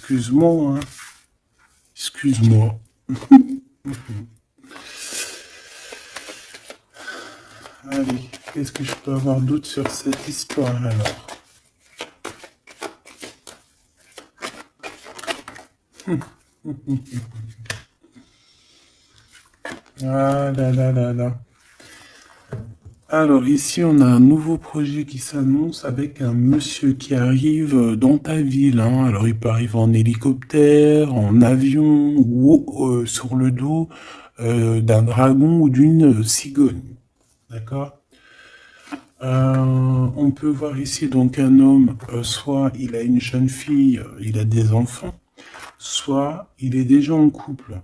excuse-moi, hein. Excuse-moi. Allez, qu'est-ce que je peux avoir d'autre sur cette histoire alors? Ah là là là là. Alors ici, on a un nouveau projet qui s'annonce avec un monsieur qui arrive dans ta ville, hein. Alors il peut arriver en hélicoptère, en avion ou sur le dos d'un dragon ou d'une cigogne. D'accord? On peut voir ici donc un homme, soit il a une jeune fille, il a des enfants, soit il est déjà en couple.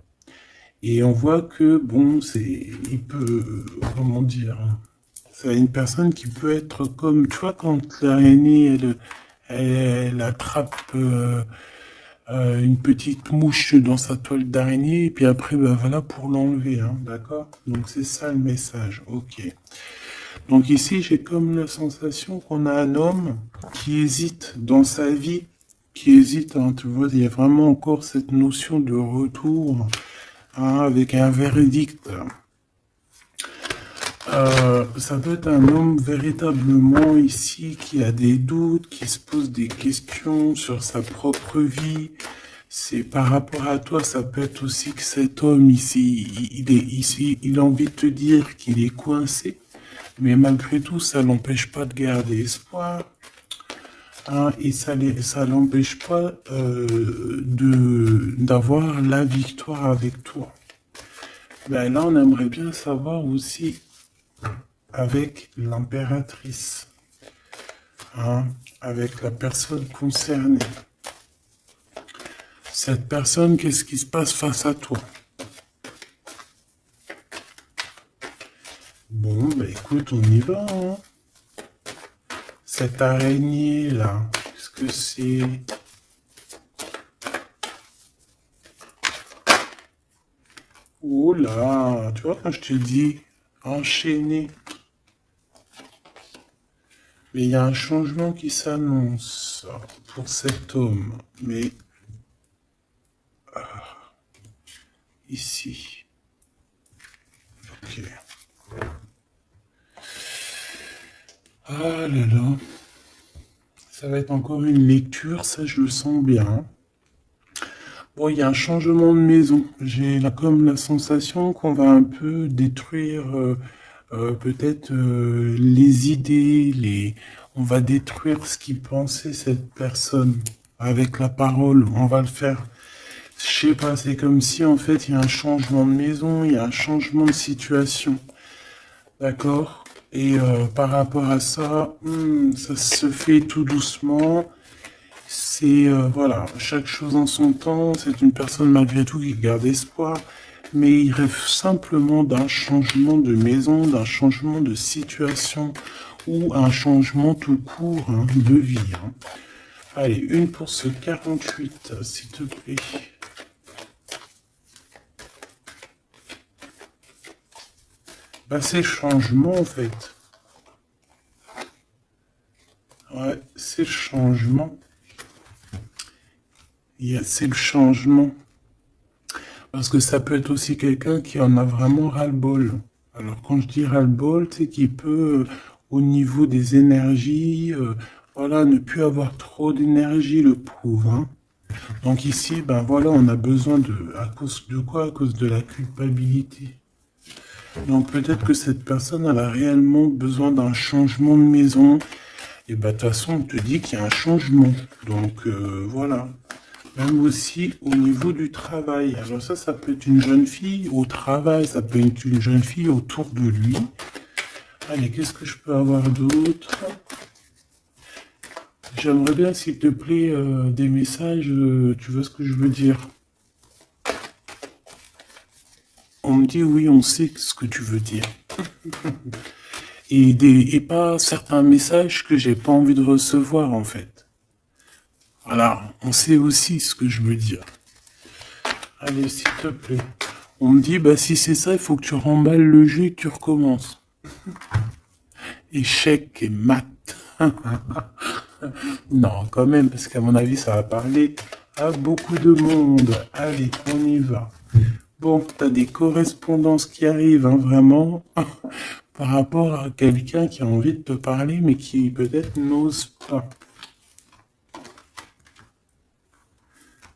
Et on voit que, bon, il peut, comment dire, c'est une personne qui peut être comme, tu vois, quand l'araignée, elle attrape une petite mouche dans sa toile d'araignée, et puis après, ben voilà, pour l'enlever, hein, d'accord? Donc c'est ça le message, ok. Donc ici, j'ai comme la sensation qu'on a un homme qui hésite dans sa vie, qui hésite, hein, tu vois, il y a vraiment encore cette notion de retour, hein, avec un verdict. Ça peut être un homme véritablement ici qui a des doutes, qui se pose des questions sur sa propre vie. C'est par rapport à toi, ça peut être aussi que cet homme ici, il est ici, il a envie de te dire qu'il est coincé, mais malgré tout, ça l'empêche pas de garder espoir. Hein, et ça l'empêche pas d'avoir la victoire avec toi. Ben là, on aimerait bien savoir aussi avec l'impératrice, hein, avec la personne concernée. Cette personne, qu'est-ce qui se passe face à toi? Bon, ben écoute, on y va, hein. Cette araignée-là, qu'est-ce que c'est? Oh là, tu vois, quand je te dis enchaîné, mais il y a un changement qui s'annonce pour cet homme. Mais ici, ok. Ah là là, ça va être encore une lecture, ça je le sens bien. Bon, il y a un changement de maison. J'ai là comme la sensation qu'on va un peu détruire peut-être les idées, on va détruire ce qu'il pensait cette personne avec la parole. On va le faire. Je sais pas, c'est comme si en fait il y a un changement de maison, il y a un changement de situation. D'accord? Et par rapport à ça, ça se fait tout doucement. C'est, voilà, chaque chose en son temps. C'est une personne malgré tout qui garde espoir. Mais il rêve simplement d'un changement de maison, d'un changement de situation ou un changement tout court, hein, de vie, hein. Allez, une pour ce 48, s'il te plaît. Bah, c'est le changement en fait. Ouais, c'est le changement. C'est le changement. Parce que ça peut être aussi quelqu'un qui en a vraiment ras-le-bol. Alors quand je dis ras-le-bol, c'est qu'il peut, au niveau des énergies, voilà, ne plus avoir trop d'énergie, le pauvre, hein. Donc ici, ben voilà, on a besoin à cause de quoi? À cause de la culpabilité. Donc peut-être que cette personne, elle a réellement besoin d'un changement de maison. Et ben de toute façon, on te dit qu'il y a un changement. Donc voilà. Même aussi au niveau du travail. Alors ça peut être une jeune fille au travail, ça peut être une jeune fille autour de lui. Allez, qu'est-ce que je peux avoir d'autre? J'aimerais bien, s'il te plaît, des messages, tu vois ce que je veux dire? On me dit oui, on sait ce que tu veux dire. Et pas certains messages que j'ai pas envie de recevoir, en fait. Voilà, on sait aussi ce que je veux dire. Allez, s'il te plaît. On me dit, bah si c'est ça, il faut que tu remballes le jeu et que tu recommences. Échec et maths. Non, quand même, parce qu'à mon avis, ça va parler. Ah, beaucoup de monde. Allez, on y va. Bon, t'as des correspondances qui arrivent, hein, vraiment, par rapport à quelqu'un qui a envie de te parler, mais qui peut-être n'ose pas.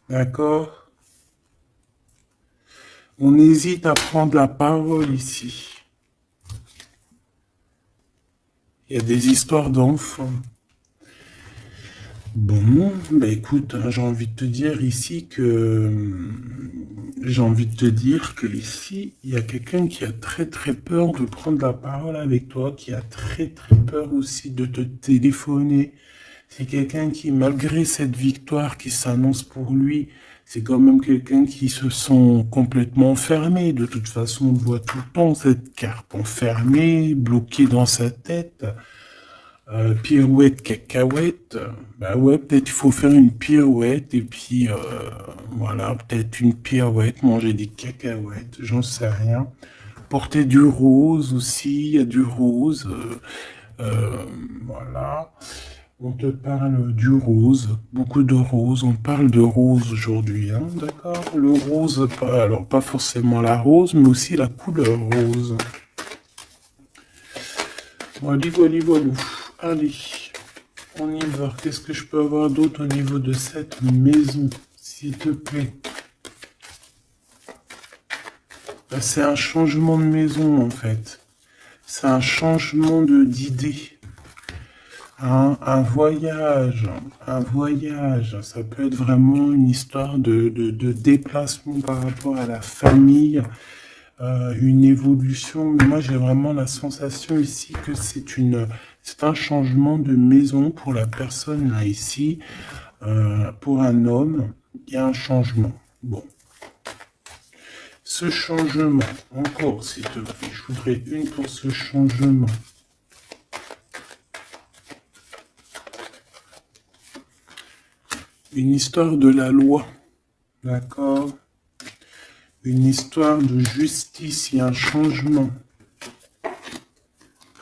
D'accord? On hésite à prendre la parole ici. Il y a des histoires d'enfants. Bon, bah écoute, hein, j'ai envie de te dire que ici, il y a quelqu'un qui a très très peur de prendre la parole avec toi, qui a très très peur aussi de te téléphoner. C'est quelqu'un qui, malgré cette victoire qui s'annonce pour lui, c'est quand même quelqu'un qui se sent complètement enfermé. De toute façon, on voit tout le temps cette carte enfermée, bloquée dans sa tête. Pirouette, cacahuète, bah ouais, peut-être il faut faire une pirouette et puis voilà, peut-être une pirouette, manger des cacahuètes, j'en sais rien. Porter du rose aussi, il y a du rose, voilà. On te parle du rose, beaucoup de rose, on parle de rose aujourd'hui, hein, d'accord? Le rose, alors pas forcément la rose, mais aussi la couleur rose. Voilà, voilà, voilà. Allez. On y va. Qu'est-ce que je peux avoir d'autre au niveau de cette maison, s'il te plaît? Ben, c'est un changement de maison, en fait. C'est un changement d'idée. Un voyage. Un voyage. Ça peut être vraiment une histoire de déplacement par rapport à la famille. Une évolution. Mais moi, j'ai vraiment la sensation ici que c'est un changement de maison pour la personne là ici. Pour un homme, il y a un changement. Bon. Ce changement, encore s'il te plaît, je voudrais une pour ce changement. Une histoire de la loi, d'accord? Une histoire de justice, il y a un changement.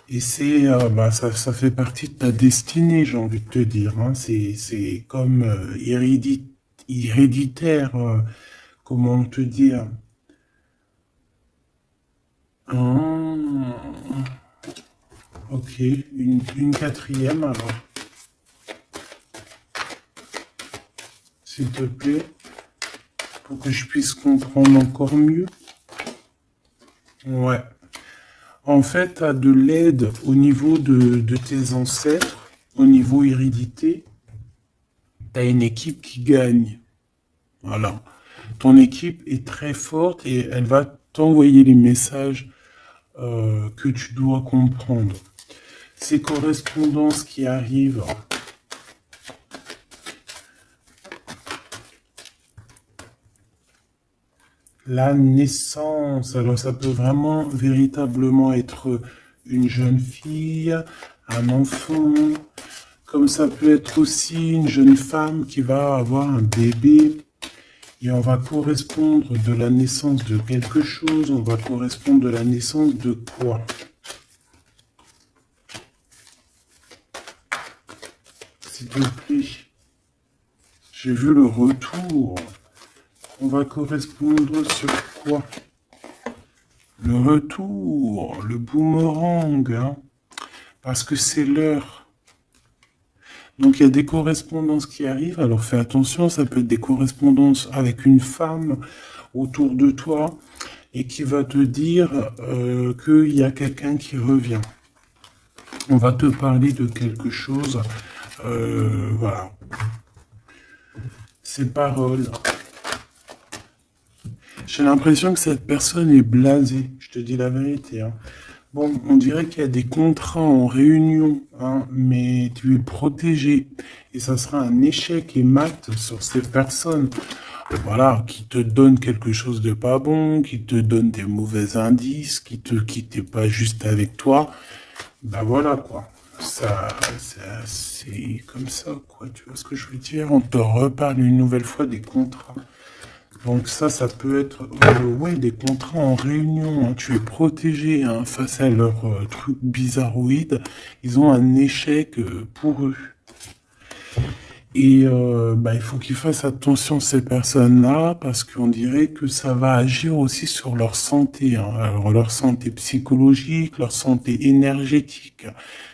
Et c'est, ça fait partie de ta destinée, j'ai envie de te dire. Hein. C'est comme héréditaire, comment te dire. Ok, une quatrième alors. S'il te plaît, pour que je puisse comprendre encore mieux. Ouais. En fait, tu as de l'aide au niveau de tes ancêtres, au niveau hérédité. Tu as une équipe qui gagne. Voilà. Ton équipe est très forte et elle va t'envoyer les messages que tu dois comprendre. Ces correspondances qui arrivent. La naissance, alors ça peut vraiment véritablement être une jeune fille, un enfant, comme ça peut être aussi une jeune femme qui va avoir un bébé. Et on va correspondre de la naissance de quelque chose, on va correspondre de la naissance de quoi? S'il te plaît. J'ai vu le retour. On va correspondre sur quoi? Le retour, le boomerang, hein, parce que c'est l'heure. Donc il y a des correspondances qui arrivent, alors fais attention, ça peut être des correspondances avec une femme autour de toi et qui va te dire qu'il y a quelqu'un qui revient. On va te parler de quelque chose, voilà. Ces paroles. J'ai l'impression que cette personne est blasée, je te dis la vérité. Hein. Bon, on dirait qu'il y a des contrats en réunion, hein, mais tu es protégé. Et ça sera un échec et mat sur ces personnes, voilà, qui te donnent quelque chose de pas bon, qui te donnent des mauvais indices, qui te quittent pas juste avec toi. Ben voilà, quoi. Ça c'est comme ça, quoi. Tu vois ce que je veux dire? On te reparle une nouvelle fois des contrats. Donc ça peut être ouais, des contrats en réunion. Hein. Tu es protégé hein, face à leurs trucs bizarroïdes. Ils ont un échec pour eux. Et il faut qu'ils fassent attention ces personnes-là parce qu'on dirait que ça va agir aussi sur leur santé, hein. Alors, leur santé psychologique, leur santé énergétique.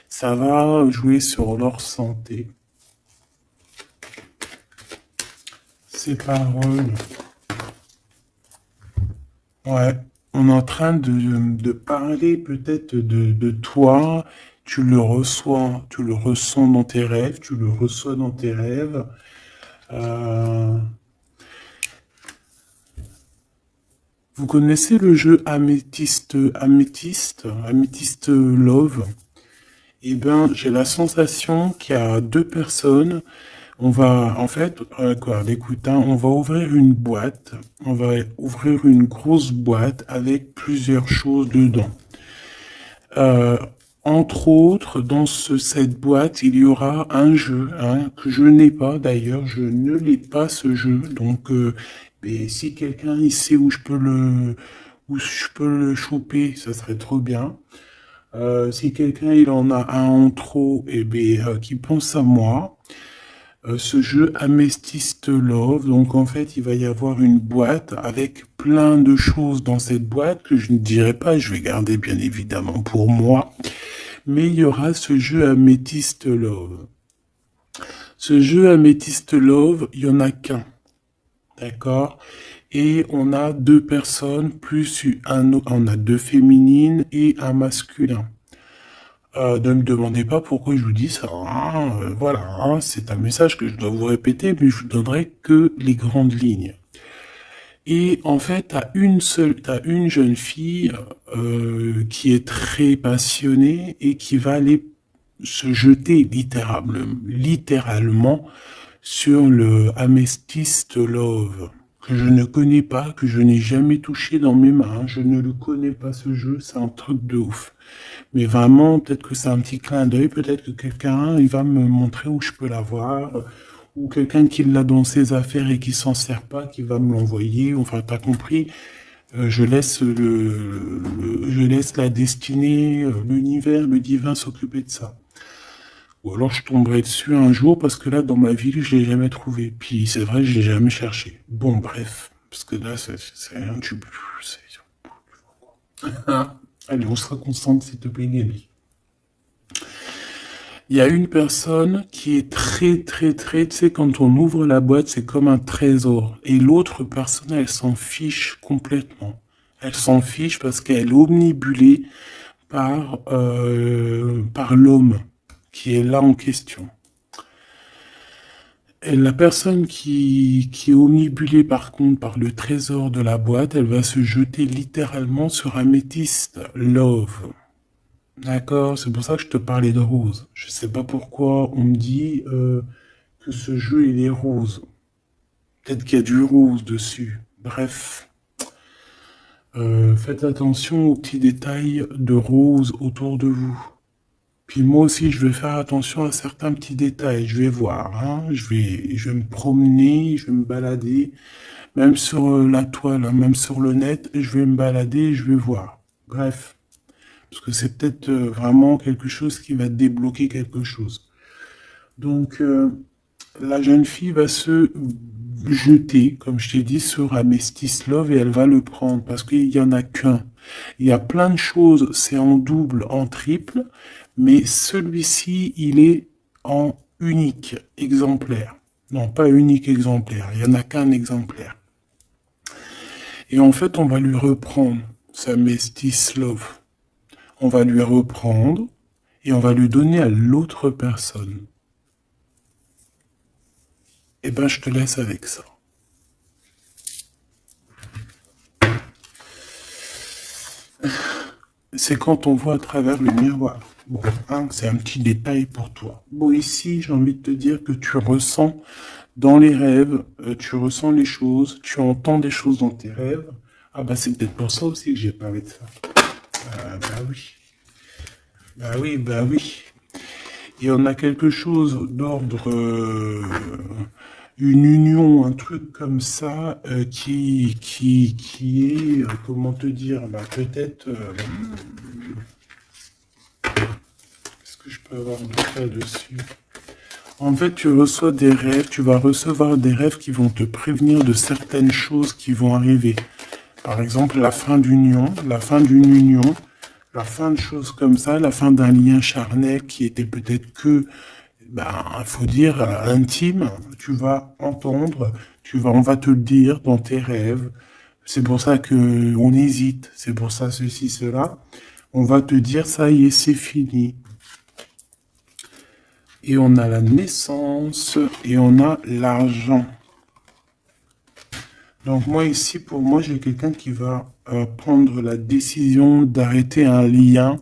Ça va jouer sur leur santé. Ces paroles. Ouais, on est en train de parler peut-être de toi, tu le ressens dans tes rêves, tu le reçois dans tes rêves. Euh, vous connaissez le jeu Améthyste Love? Eh bien, j'ai la sensation qu'il y a deux personnes. On va, en fait, écoute, hein, on va ouvrir une boîte. On va ouvrir une grosse boîte avec plusieurs choses dedans. Euh, Entre autres, dans cette boîte, il y aura un jeu, hein, que je n'ai pas d'ailleurs, je ne l'ai pas ce jeu. Donc, mais si quelqu'un il sait où je peux le choper, ça serait trop bien. Si quelqu'un il en a un en trop, et qui pense à moi. Ce jeu Amethyst Love, donc en fait il va y avoir une boîte avec plein de choses dans cette boîte que je ne dirai pas, je vais garder bien évidemment pour moi, mais il y aura ce jeu Amethyst Love. Ce jeu Amethyst Love, il y en a qu'un, d'accord? Et on a deux personnes plus on a deux féminines et un masculin. Ne me demandez pas pourquoi je vous dis ça, hein. Voilà, hein, c'est un message que je dois vous répéter, mais je vous donnerai que les grandes lignes. Et en fait, t'as une jeune fille qui est très passionnée et qui va aller se jeter littéralement sur le Amethyst Love, que je ne connais pas, que je n'ai jamais touché dans mes mains. Je ne le connais pas ce jeu, c'est un truc de ouf. Mais vraiment, peut-être que c'est un petit clin d'œil, peut-être que quelqu'un, il va me montrer où je peux l'avoir, ou quelqu'un qui l'a dans ses affaires et qui s'en sert pas, qui va me l'envoyer, enfin, t'as compris. Je laisse la destinée, l'univers, le divin s'occuper de ça. Ou alors je tomberai dessus un jour parce que là, dans ma ville, je l'ai jamais trouvé. Puis c'est vrai, je l'ai jamais cherché. Bon, bref, parce que là, c'est un tube. Allez, on se concentre, s'il te plaît, Gabi. Il y a une personne qui est très, tu sais, quand on ouvre la boîte, c'est comme un trésor. Et l'autre personne, elle s'en fiche complètement. Elle s'en fiche parce qu'elle est omnibulée par l'homme qui est là en question. Et la personne qui est omnibulée par contre par le trésor de la boîte, elle va se jeter littéralement sur Amethyst Love. D'accord, c'est pour ça que je te parlais de rose. Je sais pas pourquoi on me dit que ce jeu il est rose. Peut-être qu'il y a du rose dessus. Bref, faites attention aux petits détails de rose autour de vous. Puis moi aussi, je vais faire attention à certains petits détails. Je vais voir, hein. Je vais me promener, je vais me balader, même sur la toile, hein, même sur le net, je vais me balader, je vais voir. Bref. Parce que c'est peut-être vraiment quelque chose qui va débloquer quelque chose. Donc, la jeune fille va se jeter, comme je t'ai dit, sur Amethyst Love et elle va le prendre parce qu'il n'y en a qu'un. Il y a plein de choses, c'est en double, en triple, mais celui-ci, il est en unique exemplaire. Non, pas unique exemplaire, il n'y en a qu'un exemplaire. Et en fait, on va lui reprendre sa Amethyst Love. On va lui reprendre et on va lui donner à l'autre personne. Eh ben, je te laisse avec ça. C'est quand on voit à travers le miroir. Bon, hein, c'est un petit détail pour toi. Bon, ici, j'ai envie de te dire que tu ressens dans les rêves, tu ressens les choses, tu entends des choses dans tes rêves. Ah bah c'est peut-être pour ça aussi que j'ai parlé de ça. Bah oui. Bah oui, bah oui. Et on a quelque chose d'ordre, une union, un truc comme ça, qui est, comment te dire, bah peut-être, est-ce que je peux avoir de là-dessus? En fait, tu reçois des rêves, tu vas recevoir des rêves qui vont te prévenir de certaines choses qui vont arriver. Par exemple, la fin d'union, la fin d'une union, la fin de choses comme ça, la fin d'un lien charnel qui était peut-être que, ben, faut dire, intime. Tu vas entendre, on va te le dire dans tes rêves. C'est pour ça que on hésite. C'est pour ça ceci, cela. On va te dire, ça y est, c'est fini. Et on a la naissance et on a l'argent. Donc moi ici, pour moi, j'ai quelqu'un qui va prendre la décision d'arrêter un lien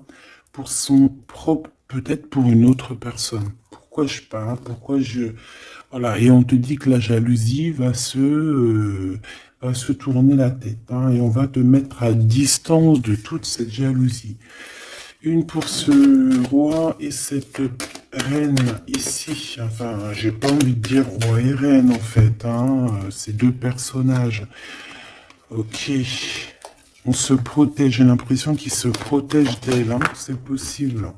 pour son propre, peut-être pour une autre personne. Pourquoi je parle, pourquoi je... Voilà, et on te dit que la jalousie va se tourner la tête, hein, et on va te mettre à distance de toute cette jalousie. Une pour ce roi et cette reine ici. Enfin, j'ai pas envie de dire roi et reine en fait, hein. Ces deux personnages. Ok. On se protège. J'ai l'impression qu'ils se protègent d'elle, hein. C'est possible.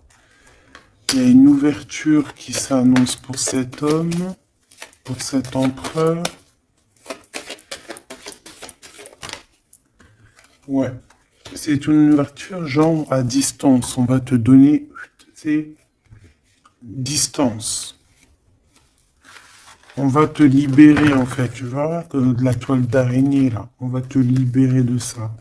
Il y a une ouverture qui s'annonce pour cet homme, pour cet empereur. Ouais. C'est une ouverture genre à distance. On va te donner, c'est distance. On va te libérer en fait, tu vois, comme de la toile d'araignée là. On va te libérer de ça.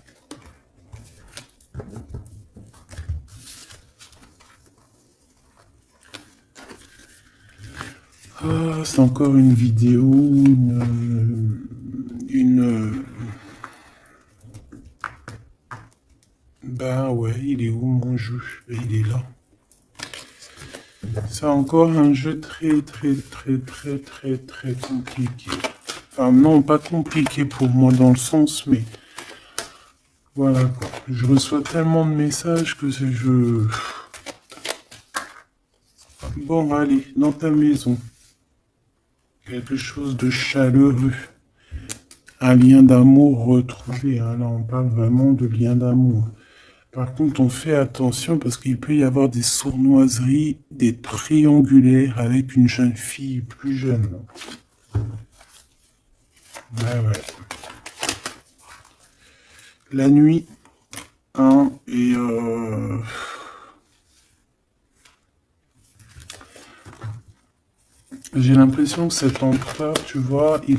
Ah, c'est encore une vidéo, Ben ouais, il est où mon jeu? Il est là. C'est encore un jeu très compliqué. Enfin non, pas compliqué pour moi dans le sens, mais voilà quoi. Je reçois tellement de messages que c'est je... Bon, allez, dans ta maison. Quelque chose de chaleureux. Un lien d'amour retrouvé. Hein. Là, on parle vraiment de lien d'amour. Par contre, on fait attention parce qu'il peut y avoir des sournoiseries, des triangulaires avec une jeune fille plus jeune. Ouais. La nuit, hein, et j'ai l'impression que cet empereur, tu vois, il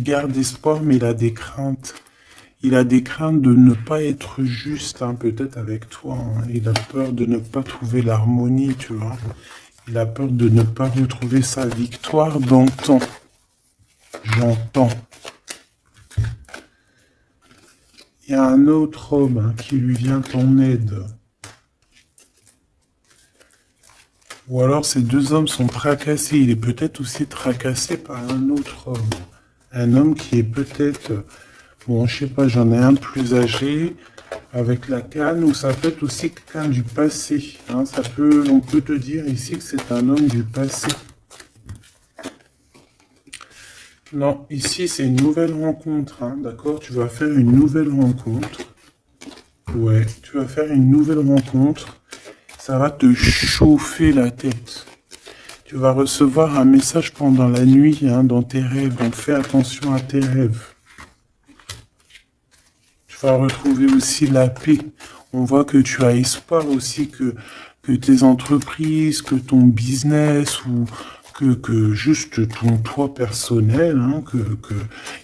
garde espoir, mais il a des craintes. Il a des craintes de ne pas être juste, hein, peut-être avec toi. Hein. Il a peur de ne pas trouver l'harmonie, tu vois. Il a peur de ne pas retrouver sa victoire dans le temps. J'entends. Il y a un autre homme, hein, qui lui vient en aide. Ou alors ces deux hommes sont tracassés. Il est peut-être aussi tracassé par un autre homme. Un homme qui est peut-être... Bon, je sais pas, j'en ai un plus âgé, avec la canne, ou ça peut être aussi quelqu'un du passé. Hein, on peut te dire ici que c'est un homme du passé. Non, ici c'est une nouvelle rencontre, hein, d'accord? Tu vas faire une nouvelle rencontre. Ouais, tu vas faire une nouvelle rencontre. Ça va te chauffer la tête. Tu vas recevoir un message pendant la nuit, hein, dans tes rêves. Donc fais attention à tes rêves. Tu vas retrouver aussi la paix. On voit que tu as espoir aussi que tes entreprises, que ton business ou que juste ton toi personnel, hein,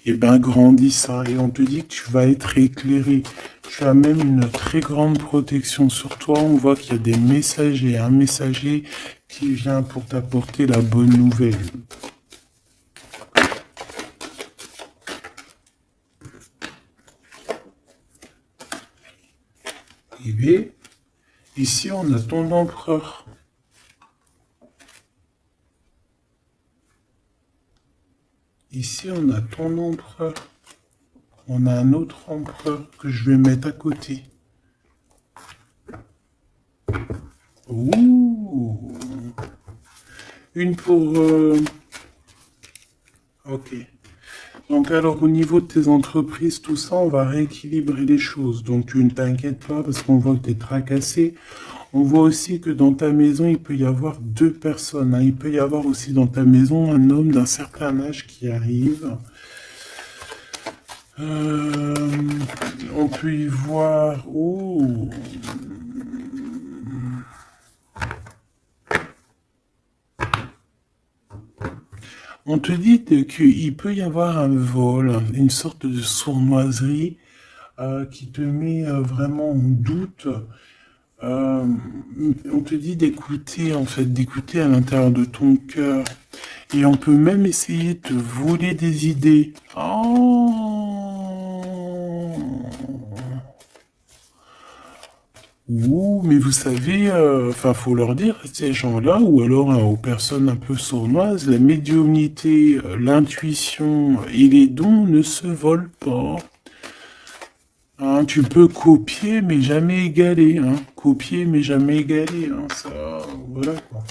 eh ben, grandisse. Hein, et on te dit que tu vas être éclairé. Tu as même une très grande protection sur toi. On voit qu'il y a des messagers, un messager qui vient pour t'apporter la bonne nouvelle. Et bien, ici, on a ton empereur. Ici, on a ton empereur. On a un autre empereur que je vais mettre à côté. Ouh. Une pour... Ok. Donc alors au niveau de tes entreprises, tout ça, on va rééquilibrer les choses. Donc tu ne t'inquiètes pas parce qu'on voit que tu es tracassé. On voit aussi que dans ta maison, il peut y avoir deux personnes, hein. Il peut y avoir aussi dans ta maison un homme d'un certain âge qui arrive. Euh, on peut y voir... Oh, on te dit qu'il peut y avoir un vol, une sorte de sournoiserie qui te met vraiment en doute. Euh, on te dit d'écouter, en fait, d'écouter à l'intérieur de ton cœur. Et on peut même essayer de te voler des idées. Oh. Ouh, mais vous savez, enfin, faut leur dire à ces gens-là, ou alors aux personnes un peu sournoises, la médiumnité, l'intuition et les dons ne se volent pas. Hein, tu peux copier, mais jamais égaler. Hein. Copier, mais jamais égaler. Hein. Ça, voilà quoi.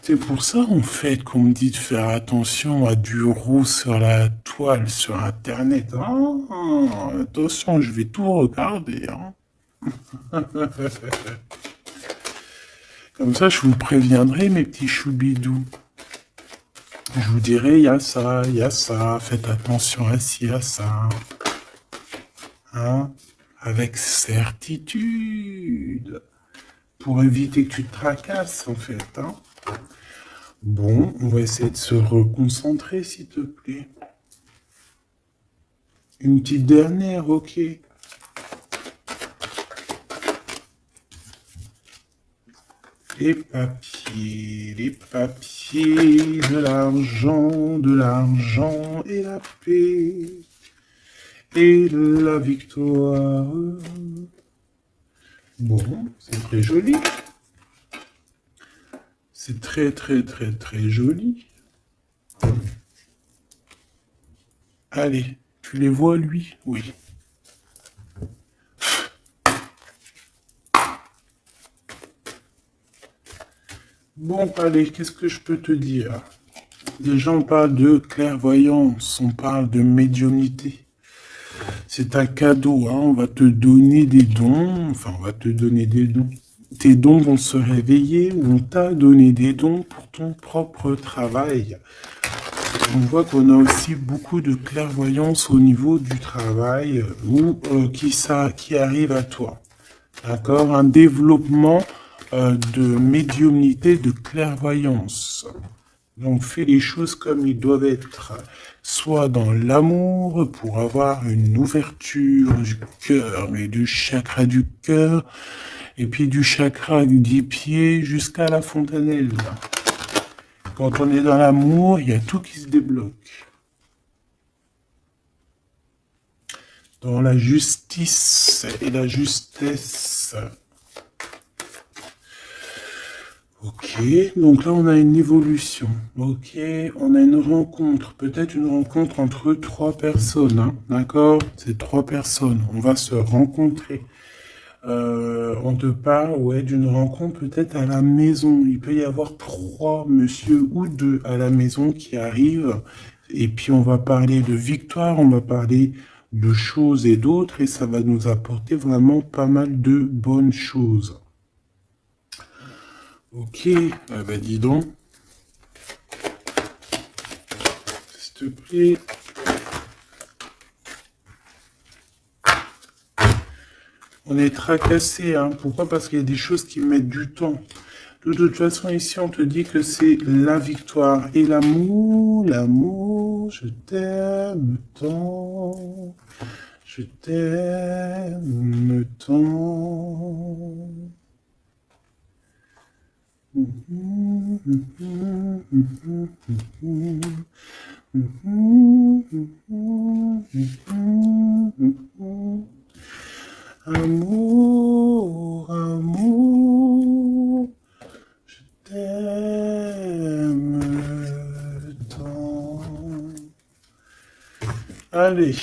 C'est pour ça, en fait, qu'on me dit de faire attention à du roux sur la toile, sur Internet. Ah, attention, je vais tout regarder. Hein. Comme ça, je vous préviendrai, mes petits choubidous. Je vous dirai, il y a ça, faites attention à ci, à ça. Hein, avec certitude. Pour éviter que tu te tracasses, en fait. Hein. Bon, on va essayer de se reconcentrer, s'il te plaît. Une petite dernière, ok. Les papiers, de l'argent et la paix et la victoire. Bon, c'est très joli. C'est très, très, très, très joli. Allez, tu les vois, lui? Oui. Bon, allez, qu'est-ce que je peux te dire? Déjà, on parle de clairvoyance, on parle de médiumnité. C'est un cadeau, hein, on va te donner des dons, enfin, on va te donner des dons. Tes dons vont se réveiller, ou on t'a donné des dons pour ton propre travail. On voit qu'on a aussi beaucoup de clairvoyance au niveau du travail qui arrive à toi. D'accord? Un développement de médiumnité, de clairvoyance. Donc fais les choses comme ils doivent être. Soit dans l'amour pour avoir une ouverture du cœur et du chakra du cœur, et puis du chakra du pied jusqu'à la fontanelle. Quand on est dans l'amour, il y a tout qui se débloque. Dans la justice et la justesse. Ok, donc là on a une évolution. Ok, on a une rencontre, peut-être une rencontre entre trois personnes. Hein, d'accord? C'est trois personnes. On va se rencontrer. On te parle, ouais, d'une rencontre peut-être à la maison. Il peut y avoir trois monsieur ou deux à la maison qui arrivent. Et puis on va parler de victoire, on va parler de choses et d'autres. Et ça va nous apporter vraiment pas mal de bonnes choses. Ok, bah dis donc. S'il te plaît. On est tracassé, hein. Pourquoi? Parce qu'il y a des choses qui mettent du temps. De toute façon, ici, on te dit que c'est la victoire et l'amour. L'amour, je t'aime tant. Je t'aime tant. Amour, amour, je t'aime tant. Allez.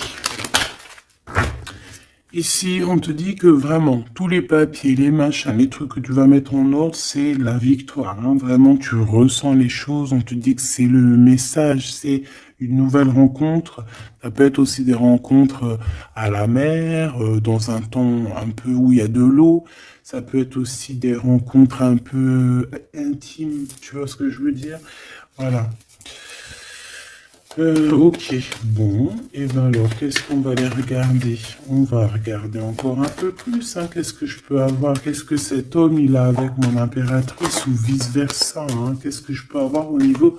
Ici, on te dit que vraiment, tous les papiers, les machins, les trucs que tu vas mettre en ordre, c'est la victoire. Hein. Vraiment, tu ressens les choses, on te dit que c'est le message, c'est une nouvelle rencontre. Ça peut être aussi des rencontres à la mer, dans un temps un peu où il y a de l'eau. Ça peut être aussi des rencontres un peu intimes, tu vois ce que je veux dire? Voilà. Ok, bon, et ben alors, qu'est-ce qu'on va aller regarder? On va regarder encore un peu plus, hein. Qu'est-ce que je peux avoir? Qu'est-ce que cet homme, il a avec mon impératrice ou vice-versa, hein? Qu'est-ce que je peux avoir au niveau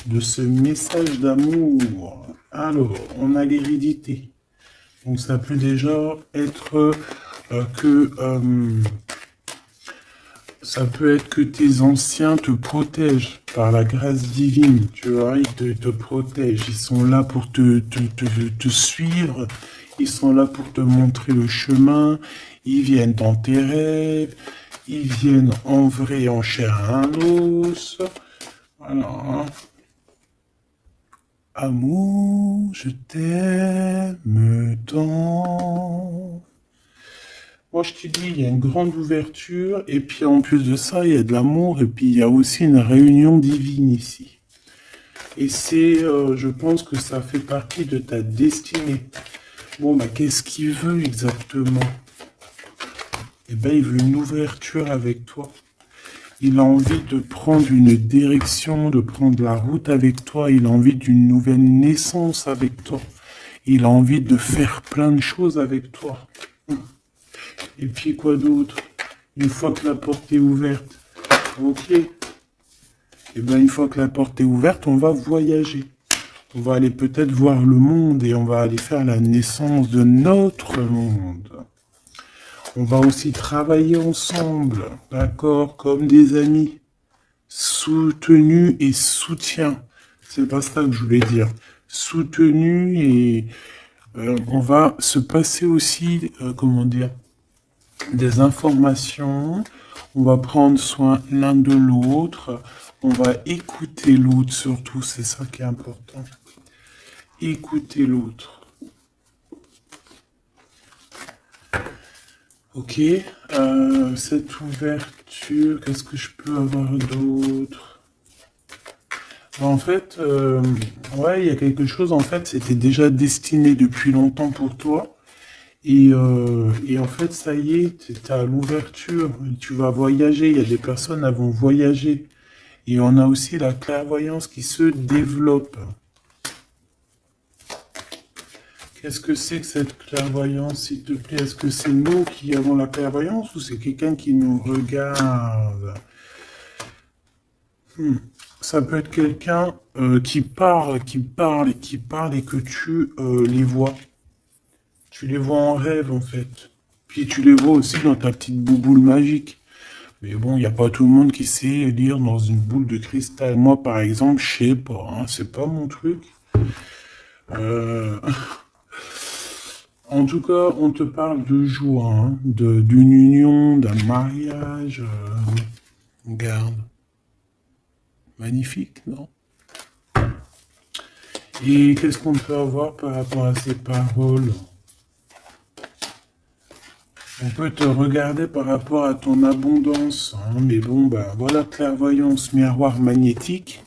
de ce message d'amour? Alors, on a l'hérédité. Donc, ça peut déjà être que... ça peut être que tes anciens te protègent par la grâce divine, tu vois, ils te protègent, ils sont là pour te suivre, ils sont là pour te montrer le chemin, ils viennent dans tes rêves, ils viennent en vrai, en chair et en os. Voilà, hein. Amour, je t'aime tant. Moi, je te dis, il y a une grande ouverture, et puis en plus de ça, il y a de l'amour, et puis il y a aussi une réunion divine ici. Et c'est, je pense que ça fait partie de ta destinée. Bon, bah, qu'est-ce qu'il veut exactement? Eh ben, il veut une ouverture avec toi. Il a envie de prendre une direction, de prendre la route avec toi. Il a envie d'une nouvelle naissance avec toi. Il a envie de faire plein de choses avec toi. Et puis quoi d'autre? Une fois que la porte est ouverte, ok. Et bien une fois que la porte est ouverte, on va voyager. On va aller peut-être voir le monde et on va aller faire la naissance de notre monde. On va aussi travailler ensemble, d'accord, comme des amis, soutenus et soutien. C'est pas ça que je voulais dire. Soutenus et on va se passer aussi, comment dire, des informations, on va prendre soin l'un de l'autre, on va écouter l'autre surtout, c'est ça qui est important. Écouter l'autre. Ok, cette ouverture, qu'est-ce que je peux avoir d'autre? En fait, ouais, il y a quelque chose, en fait, c'était déjà destiné depuis longtemps pour toi. Et en fait, ça y est, tu à l'ouverture, tu vas voyager, il y a des personnes qui vont voyager. Et on a aussi la clairvoyance qui se développe. Qu'est-ce que c'est que cette clairvoyance, s'il te plaît? Est-ce que c'est nous qui avons la clairvoyance ou c'est quelqu'un qui nous regarde? Ça peut être quelqu'un qui parle, qui parle et qui parle et que tu les vois. Tu les vois en rêve, en fait. Puis tu les vois aussi dans ta petite bouboule magique. Mais bon, il n'y a pas tout le monde qui sait lire dans une boule de cristal. Moi, par exemple, je sais pas, hein, c'est pas mon truc. Euh, En tout cas, on te parle de joie, hein, d'une union, d'un mariage. Regarde. Magnifique, non? Et qu'est-ce qu'on peut avoir par rapport à ces paroles? On peut te regarder par rapport à ton abondance, hein, mais bon, bah voilà, clairvoyance, miroir magnétique.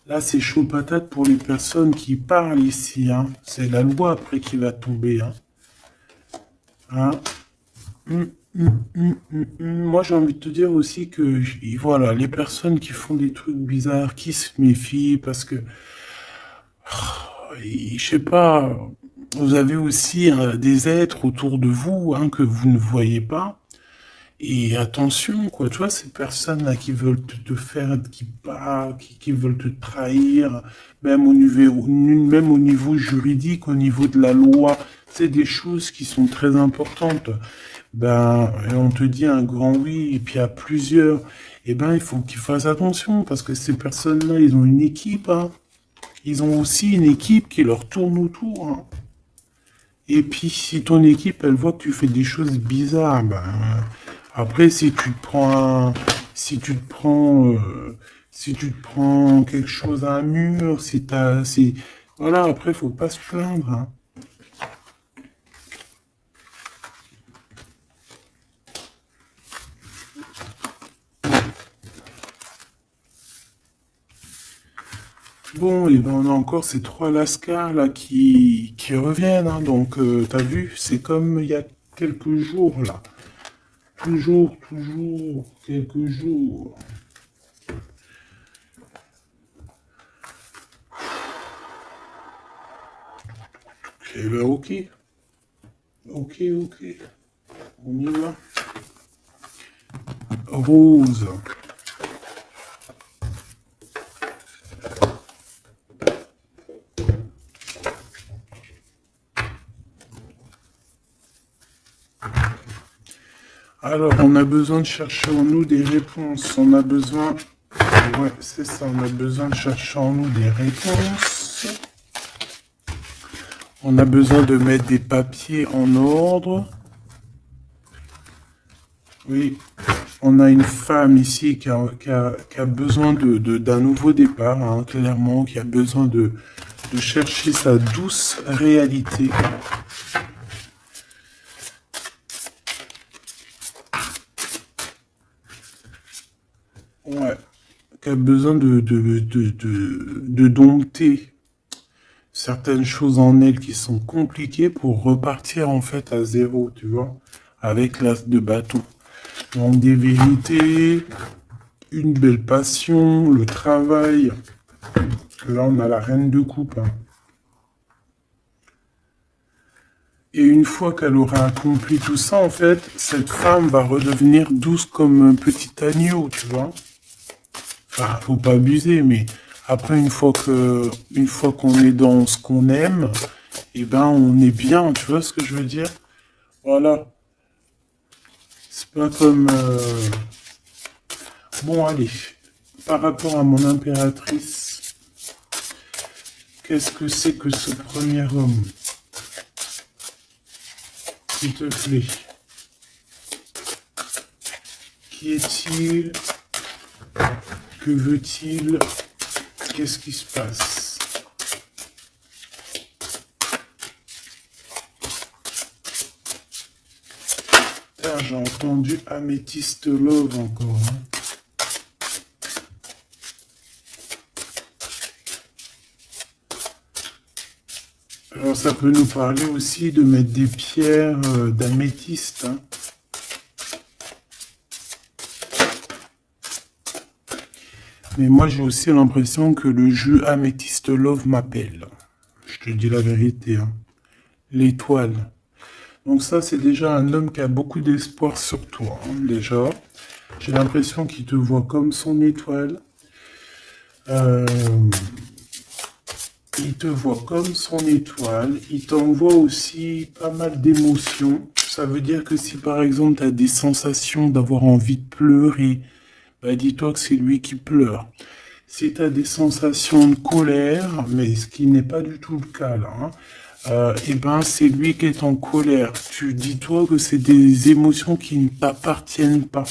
Là, c'est chaud patate pour les personnes qui parlent ici, hein. C'est la loi après qui va tomber, hein. Hein. Moi, j'ai envie de te dire aussi que, voilà, les personnes qui font des trucs bizarres, qui se méfient, parce que, je sais pas, vous avez aussi des êtres autour de vous, hein, que vous ne voyez pas. Et attention, quoi, tu vois, ces personnes-là qui veulent te faire, qui parlent, qui veulent te trahir, même au niveau juridique, au niveau de la loi, c'est des choses qui sont très importantes. Ben, et on te dit un grand oui, et puis à plusieurs, eh ben, il faut qu'ils fassent attention, parce que ces personnes-là, ils ont une équipe, hein. Ils ont aussi une équipe qui leur tourne autour, hein. Et puis, si ton équipe, elle voit que tu fais des choses bizarres, ben, après, si tu te prends quelque chose à un mur, voilà, après, faut pas se plaindre, hein. bon, et ben on a encore ces trois lascars là qui reviennent, hein. Donc t'as vu, c'est comme il y a quelques jours là. Toujours, toujours, quelques jours. Eh ben ok, ok, ok. On y va. Rose. Alors, on a besoin de chercher en nous des réponses. On a besoin... Ouais, c'est ça, on a besoin de chercher en nous des réponses. On a besoin de mettre des papiers en ordre. Oui, on a une femme ici qui a besoin d'un nouveau départ, hein, clairement, qui a besoin de chercher sa douce réalité. Ouais, qui a besoin de dompter certaines choses en elle qui sont compliquées pour repartir en fait à zéro, tu vois, avec l'as de bâton. Donc des vérités, une belle passion, le travail. Là, on a la reine de coupe, hein. Et une fois qu'elle aura accompli tout ça, en fait, cette femme va redevenir douce comme un petit agneau, tu vois. Enfin, faut pas abuser, mais après, une fois qu'on est dans ce qu'on aime, eh ben, on est bien, tu vois ce que je veux dire? Voilà. C'est pas comme... Bon, allez. Par rapport à mon impératrice, qu'est-ce que c'est que ce premier homme? S'il te plaît. Qui est-il? Que veut-il? Qu'est-ce qui se passe? J'ai entendu Améthyste Love encore, hein. Alors ça peut nous parler aussi de mettre des pierres d'améthyste, hein. Mais moi j'ai aussi l'impression que le jeu Améthyste Love m'appelle. Je te dis la vérité, hein. L'étoile. Donc ça c'est déjà un homme qui a beaucoup d'espoir sur toi, hein, déjà. J'ai l'impression qu'il te voit comme son étoile. Il te voit comme son étoile. Il t'envoie aussi pas mal d'émotions. Ça veut dire que si par exemple tu as des sensations d'avoir envie de pleurer, bah dis-toi que c'est lui qui pleure. Si tu as des sensations de colère, mais ce qui n'est pas du tout le cas là, hein, eh ben c'est lui qui est en colère. Tu dis-toi que c'est des émotions qui ne t'appartiennent pas.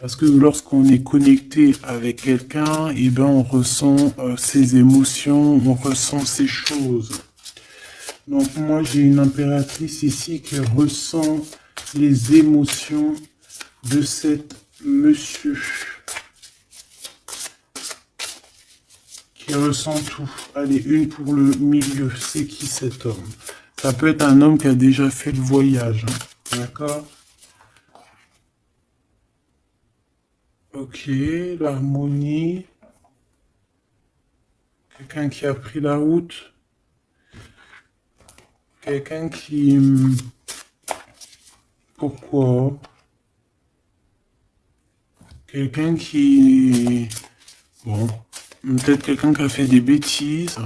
Parce que lorsqu'on est connecté avec quelqu'un, eh ben on ressent ses émotions, on ressent ses choses. Donc moi j'ai une impératrice ici qui ressent les émotions de cet monsieur. Qui ressent tout. Allez, une pour le milieu. C'est qui cet homme? Ça peut être un homme qui a déjà fait le voyage, hein. D'accord? Ok, l'harmonie. Quelqu'un qui a pris la route. Quelqu'un qui... Pourquoi? Quelqu'un qui... Bon, peut-être quelqu'un qui a fait des bêtises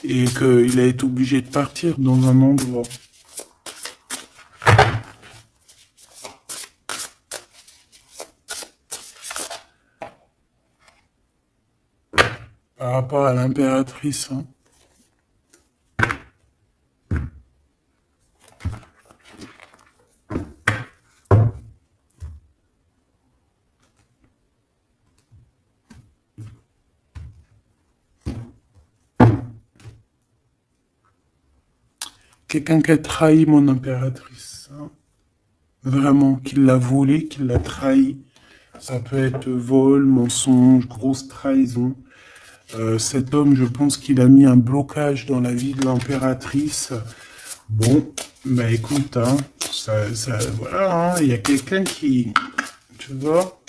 et qu'il a été obligé de partir dans un endroit. Par rapport à l'impératrice, hein. Quelqu'un qui a trahi mon impératrice, hein. Vraiment, qui l'a volé, qui l'a trahi. Ça peut être vol, mensonge, grosse trahison. Cet homme, je pense qu'il a mis un blocage dans la vie de l'impératrice. Bon, bah écoute, hein, voilà, hein, il y a quelqu'un qui, tu vois.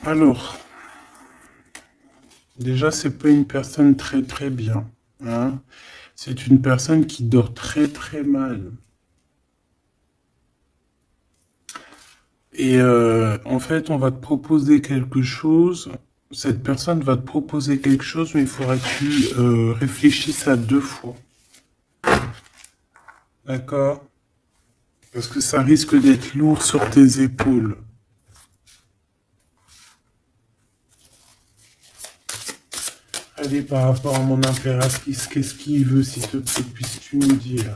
Alors, déjà, c'est pas une personne très très bien, hein. C'est une personne qui dort très très mal. Et en fait, on va te proposer quelque chose. Cette personne va te proposer quelque chose, mais il faudra que tu réfléchisses à deux fois. D'accord? Parce que ça risque d'être lourd sur tes épaules. Allez, par rapport à mon impératrice, qu'est-ce qu'il veut, s'il te plaît, puisses-tu nous dire?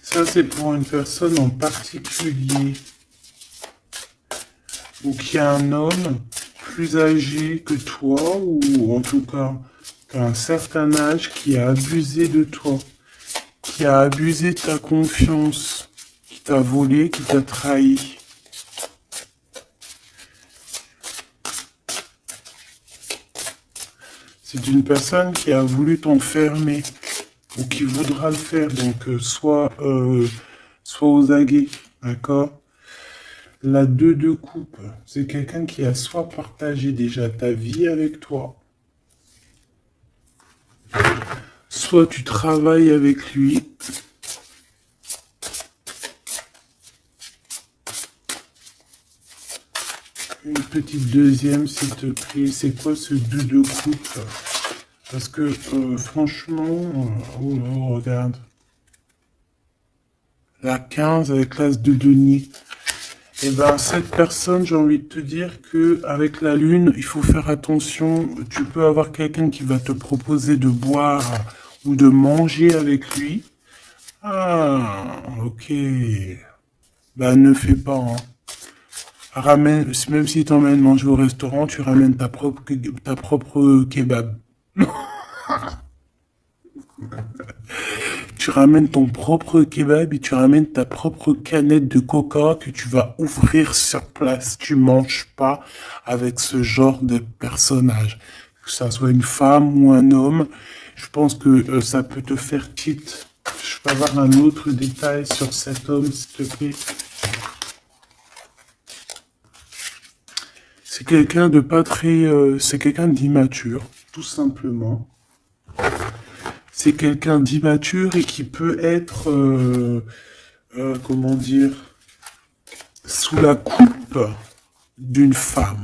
Ça, c'est pour une personne en particulier. Ou qu'il y a un homme plus âgé que toi, ou en tout cas qu'à un certain âge, qui a abusé de toi, qui a abusé de ta confiance, qui t'a volé, qui t'a trahi. C'est une personne qui a voulu t'enfermer, ou qui voudra le faire, donc soit aux aguets, d'accord? La 2 de coupe, c'est quelqu'un qui a soit partagé déjà ta vie avec toi, soit tu travailles avec lui. Une petite deuxième, s'il te plaît. C'est quoi ce 2 de coupe? Parce que franchement, oh là, regarde. La 15 avec l'as de denier. Et ben cette personne, j'ai envie de te dire que avec la lune, il faut faire attention. Tu peux avoir quelqu'un qui va te proposer de boire ou de manger avec lui. Ah, ok. Bah ne fais pas, hein. Ramène, même si t'emmènes manger au restaurant, tu ramènes ta propre kebab. Tu ramènes ton propre kebab et tu ramènes ta propre canette de coca que tu vas ouvrir sur place. Tu manges pas avec ce genre de personnage. Que ça soit une femme ou un homme, je pense que ça peut te faire tilt. Je peux avoir un autre détail sur cet homme, s'il te plaît. C'est quelqu'un de pas très... c'est quelqu'un d'immature, tout simplement. C'est quelqu'un d'immature et qui peut être, comment dire, sous la coupe d'une femme.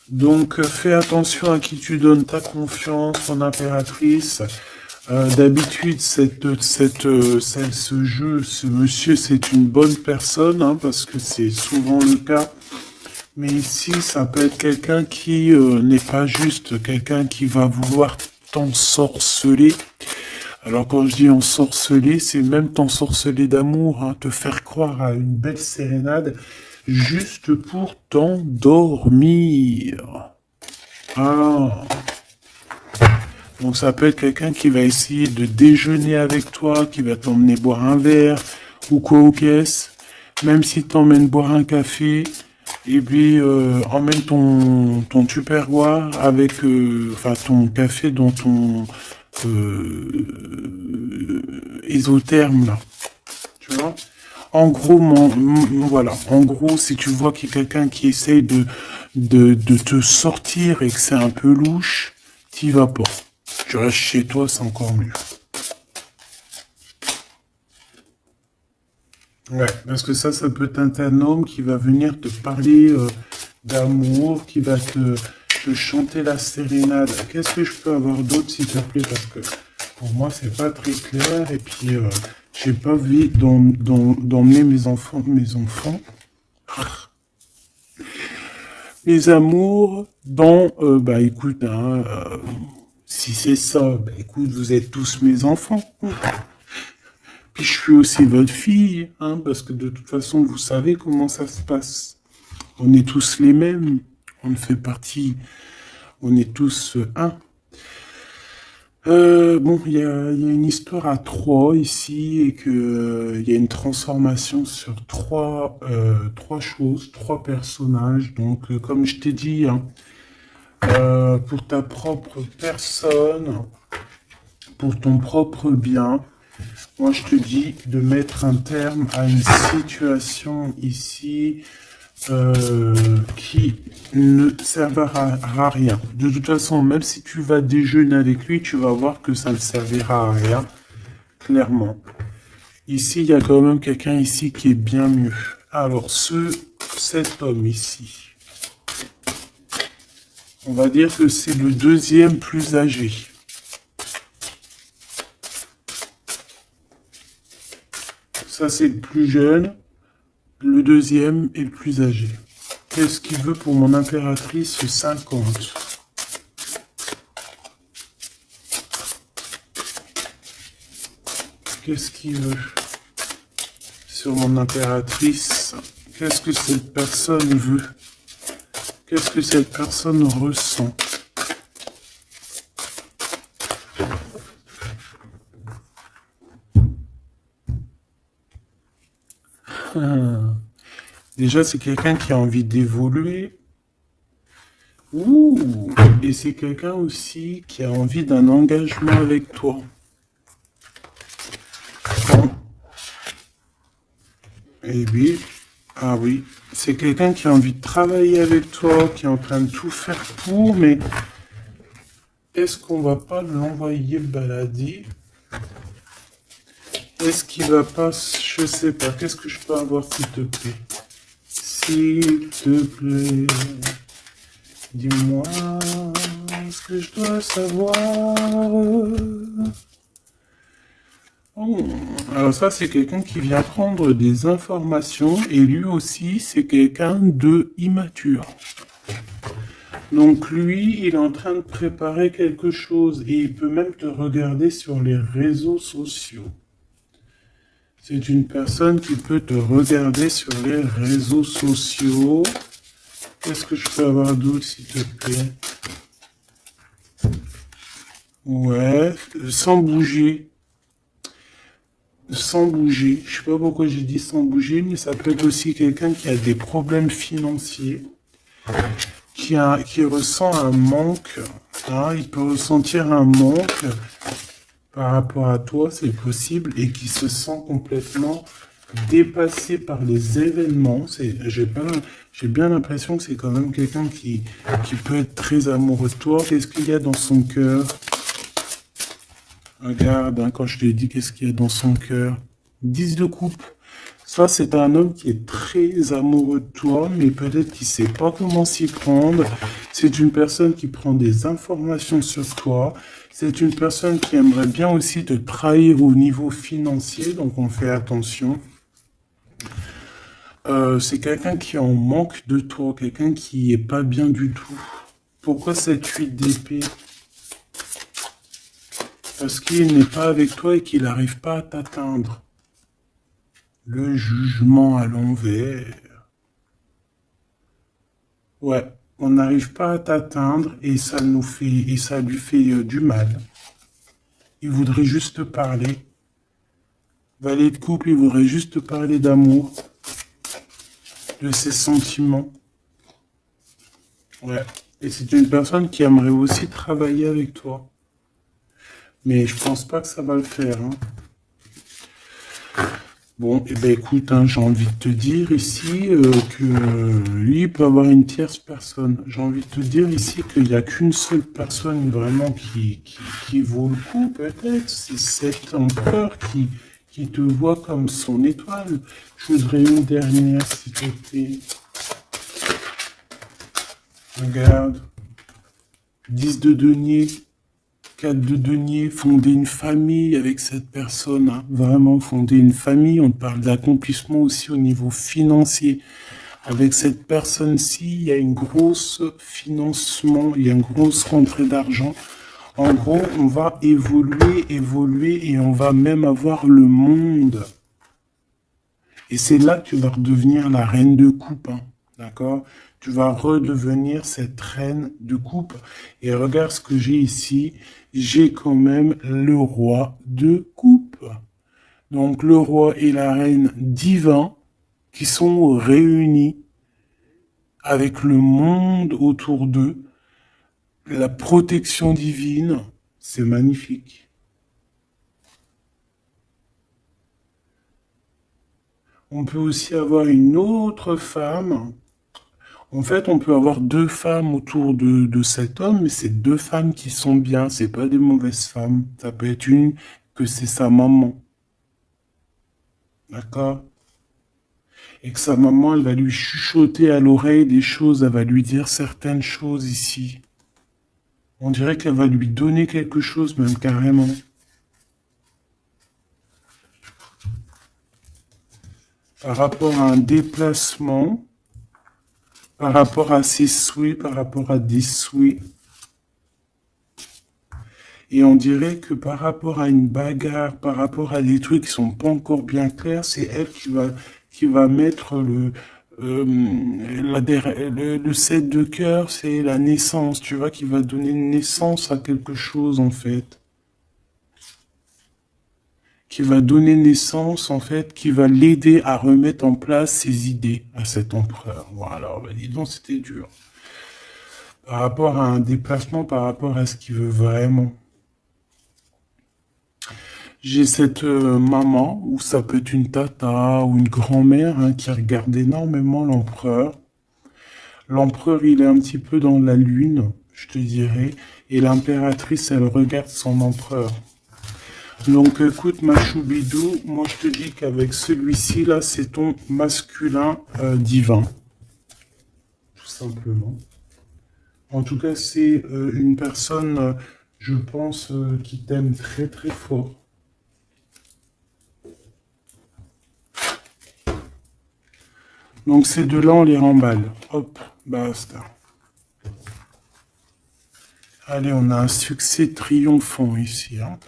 Donc fais attention à qui tu donnes ta confiance, ton impératrice. D'habitude, ce monsieur, c'est une bonne personne, hein, parce que c'est souvent le cas. Mais ici, ça peut être quelqu'un qui n'est pas juste, quelqu'un qui va vouloir t'ensorceler. Alors quand je dis ensorceler, c'est même t'ensorceler d'amour, hein, te faire croire à une belle sérénade, juste pour t'endormir. Ah. Donc ça peut être quelqu'un qui va essayer de déjeuner avec toi, qui va t'emmener boire un verre, ou quoi aux caisses. Même si t'emmènes boire un café, et puis emmène ton tupperware avec, enfin ton café dans ton isotherme là. Tu vois? En gros, voilà. En gros, si tu vois qu'il y a quelqu'un qui essaye de te sortir et que c'est un peu louche, t'y vas pas. Tu restes chez toi, c'est encore mieux. Ouais, parce que ça peut être un homme qui va venir te parler d'amour, qui va te chanter la sérénade. Qu'est-ce que je peux avoir d'autre, s'il te plaît? Parce que pour moi, c'est pas très clair. Et puis, j'ai pas envie d'emmener mes amours, dans, bah écoute, hein, si c'est ça, bah écoute, vous êtes tous mes enfants. Puis je suis aussi votre fille, hein, parce que de toute façon, vous savez comment ça se passe. On est tous les mêmes. On fait partie, on est tous un. Bon, il y a une histoire à trois ici et que il y a une transformation sur trois choses, trois personnages. Donc, comme je t'ai dit, hein, pour ta propre personne, pour ton propre bien, moi je te dis de mettre un terme à une situation ici qui ne servira à rien. De toute façon, même si tu vas déjeuner avec lui, tu vas voir que ça ne servira à rien, clairement. Ici, il y a quand même quelqu'un ici qui est bien mieux. Alors, cet homme ici, on va dire que c'est le deuxième plus âgé. Ça, c'est le plus jeune. Le deuxième est le plus âgé. Qu'est-ce qu'il veut pour mon impératrice 50? Qu'est-ce qu'il veut sur mon impératrice? Qu'est-ce que cette personne veut? Qu'est-ce que cette personne ressent? Déjà, c'est quelqu'un qui a envie d'évoluer. Ouh! Et c'est quelqu'un aussi qui a envie d'un engagement avec toi. Et oui, ah oui, c'est quelqu'un qui a envie de travailler avec toi, qui est en train de tout faire pour, mais est-ce qu'on va pas l'envoyer balader? Est-ce qu'il va pas, je sais pas, qu'est-ce que je peux avoir s'il te plaît? S'il te plaît, dis-moi ce que je dois savoir. Oh, alors ça, c'est quelqu'un qui vient prendre des informations et lui aussi, c'est quelqu'un de immature. Donc lui, il est en train de préparer quelque chose et il peut même te regarder sur les réseaux sociaux. C'est une personne qui peut te regarder sur les réseaux sociaux. Qu'est-ce que je peux avoir d'autre, s'il te plaît? Ouais, sans bouger. Sans bouger. Je sais pas pourquoi j'ai dit sans bouger, mais ça peut être aussi quelqu'un qui a des problèmes financiers, qui ressent un manque. Hein, il peut ressentir un manque par rapport à toi, c'est possible, et qui se sent complètement dépassé par les événements. J'ai bien l'impression que c'est quand même quelqu'un qui peut être très amoureux de toi. Qu'est-ce qu'il y a dans son cœur? Regarde, hein, quand je te dis qu'est-ce qu'il y a dans son cœur. 10 de coupe. Ça, c'est un homme qui est très amoureux de toi, mais peut-être qu'il sait pas comment s'y prendre. C'est une personne qui prend des informations sur toi. C'est une personne qui aimerait bien aussi te trahir au niveau financier, donc on fait attention. C'est quelqu'un qui est en manque de toi, quelqu'un qui est pas bien du tout. Pourquoi cette 8 d'épée? Parce qu'il n'est pas avec toi et qu'il n'arrive pas à t'atteindre. Le jugement à l'envers. Ouais, on n'arrive pas à t'atteindre et ça lui fait du mal. Il voudrait juste parler. Valet de coupe, il voudrait juste parler d'amour, de ses sentiments. Ouais. Et c'est une personne qui aimerait aussi travailler avec toi. Mais je pense pas que ça va le faire. Hein. Bon, eh ben écoute, hein, j'ai envie de te dire ici que lui il peut avoir une tierce personne. J'ai envie de te dire ici qu'il n'y a qu'une seule personne vraiment qui vaut le coup, peut-être. C'est cet empereur qui te voit comme son étoile. Je voudrais une dernière, s'il te plaît. Regarde. 10 de denier. 4 de denier, fonder une famille avec cette personne, hein. Vraiment fonder une famille, on parle d'accomplissement aussi au niveau financier. Avec cette personne-ci, il y a une grosse financement, il y a une grosse rentrée d'argent. En gros, on va évoluer, évoluer et on va même avoir le monde. Et c'est là que tu vas redevenir la reine de coupe, hein, d'accord? Tu vas redevenir cette reine de coupe. Et regarde ce que j'ai ici. J'ai quand même le roi de coupe. Donc le roi et la reine divins qui sont réunis avec le monde autour d'eux. La protection divine, c'est magnifique. On peut aussi avoir une autre femme. En fait, on peut avoir deux femmes autour de cet homme, mais c'est deux femmes qui sont bien, c'est pas des mauvaises femmes. Ça peut être une que c'est sa maman. D'accord? Et que sa maman, elle va lui chuchoter à l'oreille des choses, elle va lui dire certaines choses ici. On dirait qu'elle va lui donner quelque chose, même carrément. Par rapport à un déplacement, par rapport à ses souhaits, par rapport à des souhaits. Et on dirait que par rapport à une bagarre, par rapport à des trucs qui sont pas encore bien clairs, c'est elle qui va mettre le 7 de cœur, c'est la naissance, tu vois, qui va donner naissance à quelque chose, en fait. Qui va donner naissance, en fait, qui va l'aider à remettre en place ses idées à cet empereur. Voilà, bah, dis donc, c'était dur. Par rapport à un déplacement, par rapport à ce qu'il veut vraiment. J'ai cette maman, ou ça peut être une tata ou une grand-mère, hein, qui regarde énormément l'empereur. L'empereur, il est un petit peu dans la lune, je te dirais, et l'impératrice, elle regarde son empereur. Donc écoute, ma choubidou, moi je te dis qu'avec celui-ci, là, c'est ton masculin divin. Tout simplement. En tout cas, c'est une personne, je pense, qui t'aime très très fort. Donc ces deux-là, on les remballe. Hop, basta. Allez, on a un succès triomphant ici. Hein.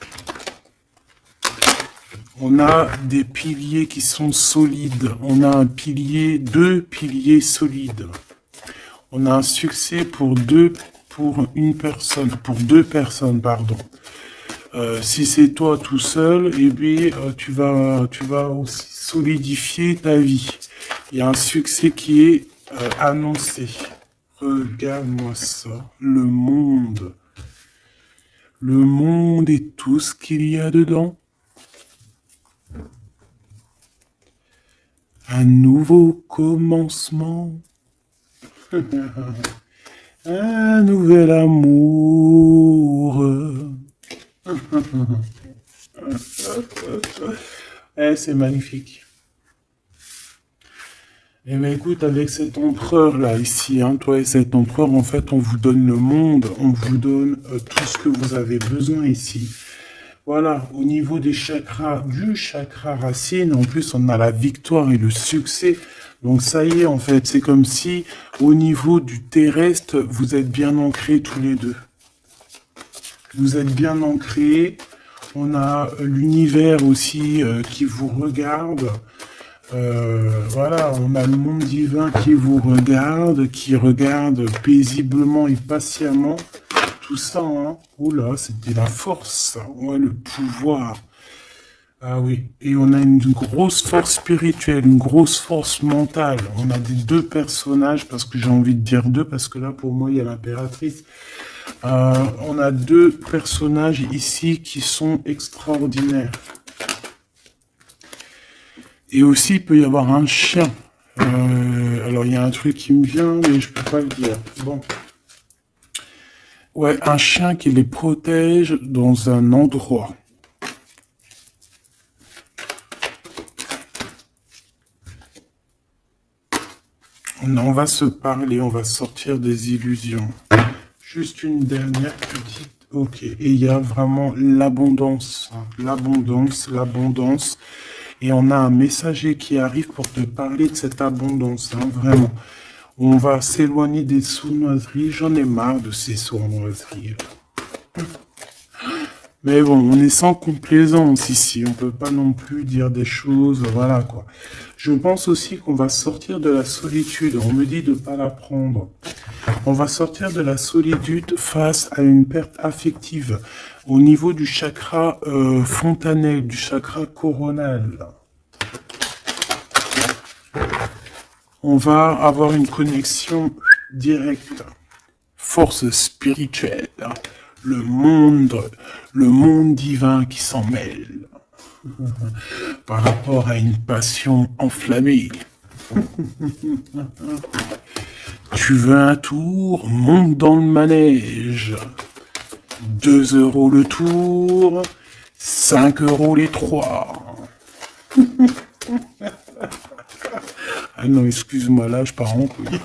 On a des piliers qui sont solides. On a un pilier, deux piliers solides. On a un succès pour deux personnes, pardon. Si c'est toi tout seul, eh bien, tu vas aussi solidifier ta vie. Il y a un succès qui est annoncé. Regarde-moi ça. Le monde. Le monde et tout ce qu'il y a dedans. Un nouveau commencement. Un nouvel amour. C'est magnifique. Eh bien, écoute, avec cet empereur-là, ici, hein, toi et cet empereur, en fait, on vous donne le monde, on vous donne tout ce que vous avez besoin ici. Voilà, au niveau des chakras, du chakra racine, en plus, on a la victoire et le succès. Donc, ça y est, en fait, c'est comme si, au niveau du terrestre, vous êtes bien ancrés tous les deux. Vous êtes bien ancrés. On a l'univers aussi qui vous regarde. Voilà, on a le monde divin qui vous regarde, qui regarde paisiblement et patiemment. Tout ça, hein. Oula, c'était la force, ouais, le pouvoir. Ah oui, et on a une grosse force spirituelle, une grosse force mentale. On a des deux personnages, parce que j'ai envie de dire deux, parce que là, pour moi, il y a l'impératrice. On a deux personnages ici qui sont extraordinaires. Et aussi, il peut y avoir un chien. Alors, il y a un truc qui me vient, mais je peux pas le dire. Bon. Ouais, un chien qui les protège dans un endroit. On va se parler, on va sortir des illusions. Juste une dernière petite... Ok, et il y a vraiment l'abondance. Hein. L'abondance, l'abondance. Et on a un messager qui arrive pour te parler de cette abondance, hein, vraiment. On va s'éloigner des sournoiseries. J'en ai marre de ces sournoiseries. Mais bon, on est sans complaisance ici. On peut pas non plus dire des choses, voilà quoi. Je pense aussi qu'on va sortir de la solitude. On me dit de pas la prendre. On va sortir de la solitude face à une perte affective au niveau du chakra fontanel, du chakra coronal. On va avoir une connexion directe, force spirituelle, le monde divin qui s'en mêle par rapport à une passion enflammée. Tu veux un tour? Monte dans le manège. 2 € le tour, 5 € les 3. Ah non, excuse-moi, là je pars en couille.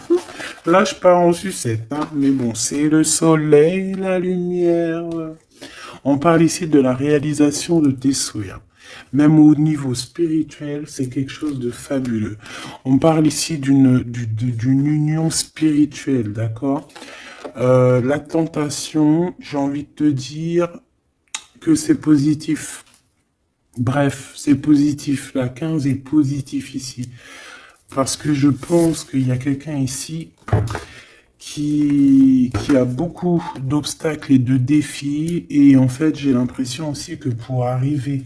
Là je pars en sucette, hein. Mais bon, c'est le soleil, la lumière. On parle ici de la réalisation de tes souhaits. Même au niveau spirituel, c'est quelque chose de fabuleux. On parle ici d'une union spirituelle, d'accord? La tentation, j'ai envie de te dire que c'est positif. Bref, c'est positif. La 15 est positif ici. Parce que je pense qu'il y a quelqu'un ici qui a beaucoup d'obstacles et de défis. Et en fait, j'ai l'impression aussi que pour arriver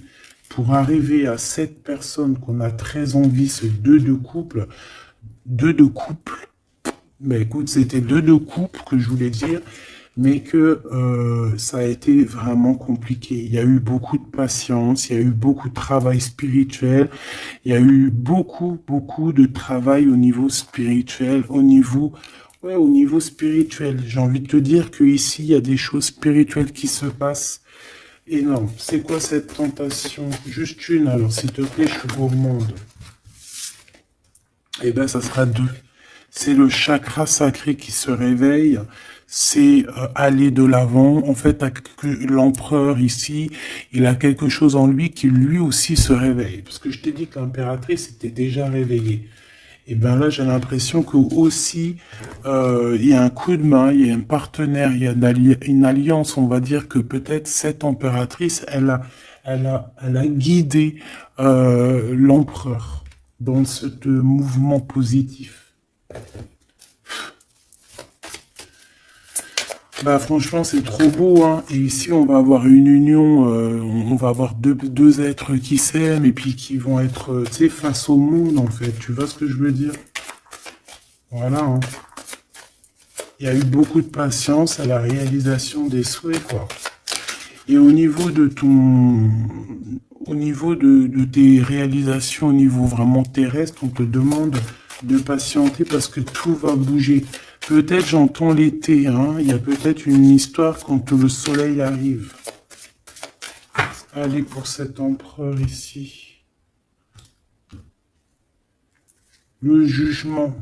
à cette personne qu'on a très envie, ce 2 de couple, ben écoute, c'était 2 de couple que je voulais dire, mais que ça a été vraiment compliqué. Il y a eu beaucoup de patience, il y a eu beaucoup de travail spirituel, il y a eu beaucoup de travail au niveau spirituel, au niveau spirituel. J'ai envie de te dire que ici il y a des choses spirituelles qui se passent énormes. C'est quoi cette tentation? Juste une, alors s'il te plaît, je suis gourmande. Eh ben, ça sera 2. C'est le chakra sacré qui se réveille, c'est aller de l'avant. En fait, l'empereur ici, il a quelque chose en lui qui lui aussi se réveille. Parce que je t'ai dit que l'impératrice était déjà réveillée. Et bien là, j'ai l'impression que aussi, il y a un coup de main, il y a un partenaire, il y a une alliance. On va dire que peut-être cette impératrice, elle a guidé l'empereur dans ce mouvement positif. Bah franchement c'est trop beau, hein. Et ici on va avoir une union, on va avoir deux êtres qui s'aiment et puis qui vont être, tu sais, face au monde en fait. Tu vois ce que je veux dire? Voilà, hein. Il y a eu beaucoup de patience à la réalisation des souhaits, quoi. Et au niveau de tes réalisations au niveau vraiment terrestre, on te demande de patienter parce que tout va bouger. Peut-être j'entends l'été, hein. Il y a peut-être une histoire quand le soleil arrive. Allez, pour cet empereur ici. Le jugement.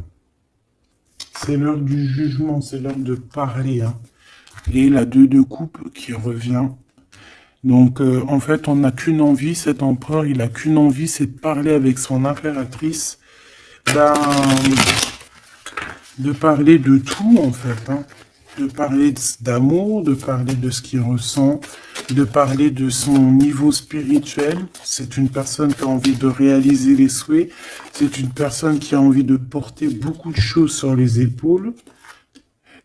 C'est l'heure du jugement, c'est l'heure de parler, hein. Et la 2 de coupe qui revient. Donc, en fait, on n'a qu'une envie, cet empereur, il a qu'une envie, c'est de parler avec son impératrice, ben, de parler de tout, en fait, hein. De parler d'amour, de parler de ce qu'il ressent, de parler de son niveau spirituel. C'est une personne qui a envie de réaliser les souhaits, c'est une personne qui a envie de porter beaucoup de choses sur les épaules,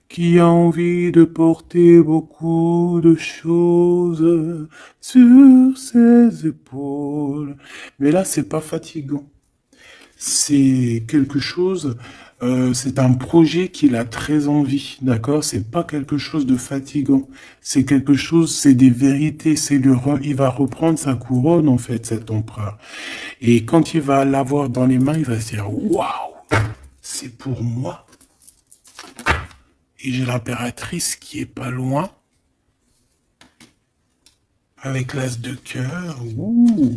qui a envie de porter beaucoup de choses sur ses épaules. Mais là, c'est pas fatigant. C'est quelque chose, c'est un projet qu'il a très envie, d'accord? C'est pas quelque chose de fatigant. C'est quelque chose, c'est des vérités, il va reprendre sa couronne, en fait, cet empereur. Et quand il va l'avoir dans les mains, il va se dire, waouh, c'est pour moi. Et j'ai l'impératrice qui est pas loin, avec l'as de cœur. Ouh.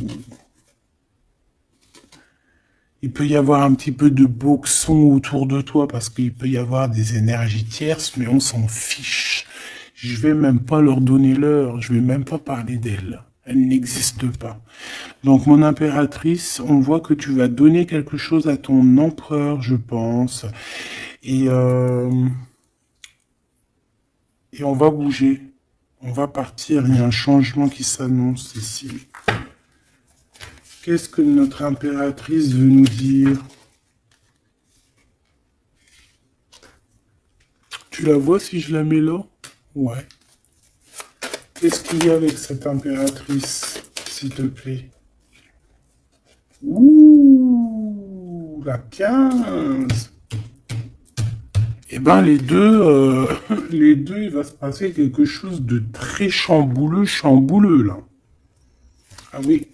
Il peut y avoir un petit peu de boxon autour de toi parce qu'il peut y avoir des énergies tierces, mais on s'en fiche. Je vais même pas leur donner l'heure, je vais même pas parler d'elle. Elle n'existe pas. Donc mon impératrice, on voit que tu vas donner quelque chose à ton empereur, je pense. Et on va bouger. On va partir, il y a un changement qui s'annonce ici. Qu'est-ce que notre impératrice veut nous dire? Tu la vois si je la mets là? Ouais. Qu'est-ce qu'il y a avec cette impératrice, s'il te plaît? Ouh, la 15. Eh ben, les deux, il va se passer quelque chose de très chambouleux, chambouleux, là. Ah oui.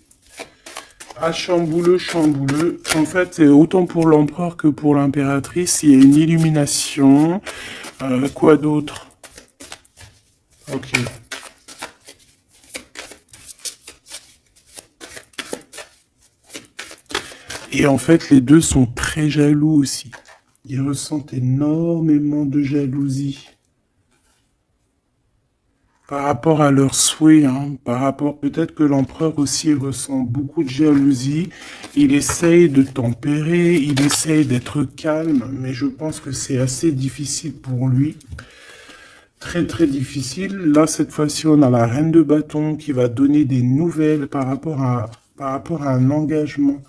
Ah, chambouleux, chambouleux. En fait, c'est autant pour l'empereur que pour l'impératrice. Il y a une illumination. Quoi d'autre? Ok. Et en fait, les deux sont très jaloux aussi. Ils ressentent énormément de jalousie par rapport à leurs souhaits, hein, par rapport, peut-être que l'empereur aussi ressent beaucoup de jalousie. Il essaye de tempérer, il essaye d'être calme, mais je pense que c'est assez difficile pour lui. Très très difficile. Là, cette fois-ci, on a la reine de bâton qui va donner des nouvelles par rapport à un engagement.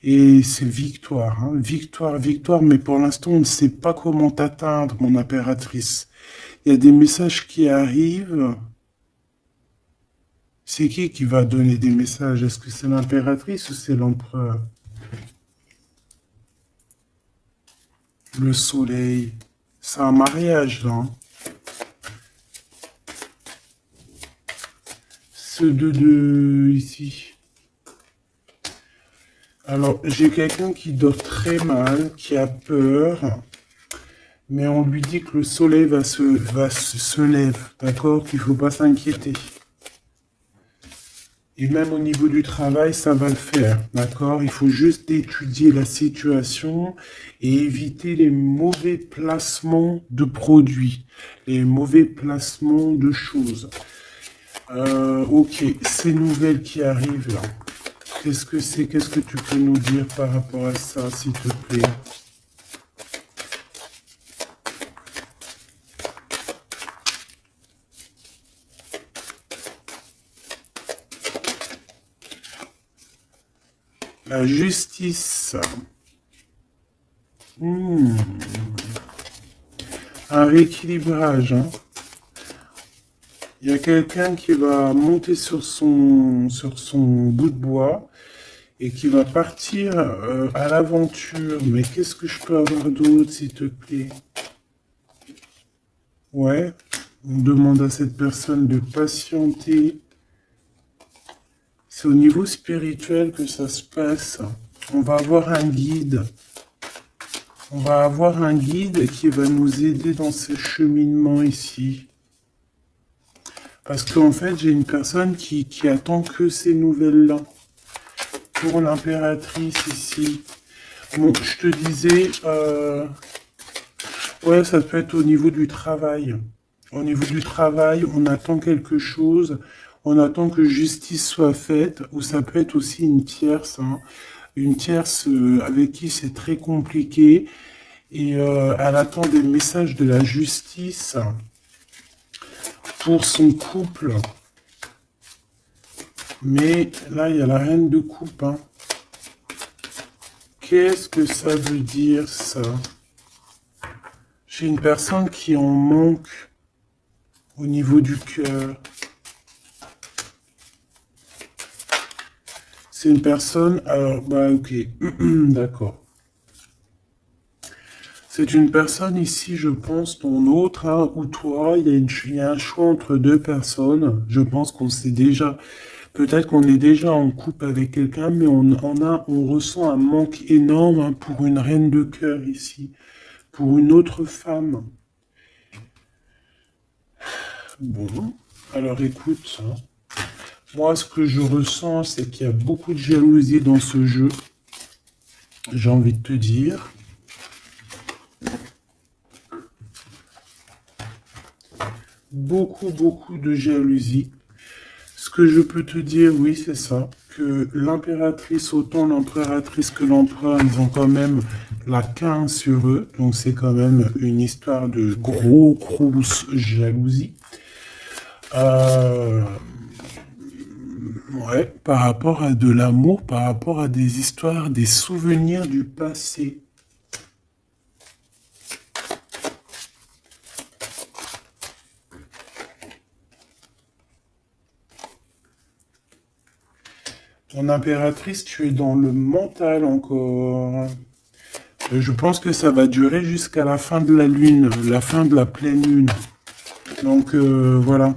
Et c'est victoire, hein, victoire, victoire, mais pour l'instant, on ne sait pas comment t'atteindre, mon impératrice. Il y a des messages qui arrivent. C'est qui va donner des messages? Est-ce que c'est l'impératrice ou c'est l'empereur? Le soleil. C'est un mariage, là, hein. Ce deux ici. Alors, j'ai quelqu'un qui dort très mal, qui a peur, mais on lui dit que le soleil se lève, d'accord? Qu'il ne faut pas s'inquiéter. Et même au niveau du travail, ça va le faire, d'accord? Il faut juste étudier la situation et éviter les mauvais placements de produits, les mauvais placements de choses. Ok, ces nouvelles qui arrivent là, qu'est-ce que c'est? Qu'est-ce que tu peux nous dire par rapport à ça, s'il te plaît? La justice. Un rééquilibrage, hein. Il y a quelqu'un qui va monter sur son bout de bois et qui va partir à l'aventure. Mais qu'est-ce que je peux avoir d'autre, s'il te plaît? Ouais, on demande à cette personne de patienter. C'est au niveau spirituel que ça se passe. On va avoir un guide. On va avoir un guide qui va nous aider dans ce cheminement ici. Parce qu'en fait, j'ai une personne qui attend que ces nouvelles-là. Pour l'impératrice ici. Bon, je te disais, ouais, ça peut être au niveau du travail. Au niveau du travail, on attend quelque chose, on attend que justice soit faite, ou ça peut être aussi une tierce, hein. Une tierce avec qui c'est très compliqué, et elle attend des messages de la justice pour son couple. Mais là, il y a la reine de coupe, hein. Qu'est-ce que ça veut dire, ça? J'ai une personne qui en manque au niveau du cœur. C'est une personne... Alors, bah ok, d'accord. C'est une personne ici, je pense, ton autre, hein, ou toi, il y a un choix entre deux personnes. Je pense qu'on sait déjà... Peut-être qu'on est déjà en couple avec quelqu'un, mais on ressent un manque énorme, hein, pour une reine de cœur ici, pour une autre femme. Bon, alors écoute, hein, moi ce que je ressens, c'est qu'il y a beaucoup de jalousie dans ce jeu, j'ai envie de te dire. Beaucoup de jalousie. Ce que je peux te dire, oui, c'est ça, que l'impératrice, autant l'impératrice que l'empereur, ils ont quand même la 15 sur eux, donc c'est quand même une histoire de grosse jalousie. Euh, ouais, par rapport à de l'amour, par rapport à des histoires, des souvenirs du passé. Ton impératrice, tu es dans le mental encore. Je pense que ça va durer jusqu'à la fin de la lune, la fin de la pleine lune. Donc voilà.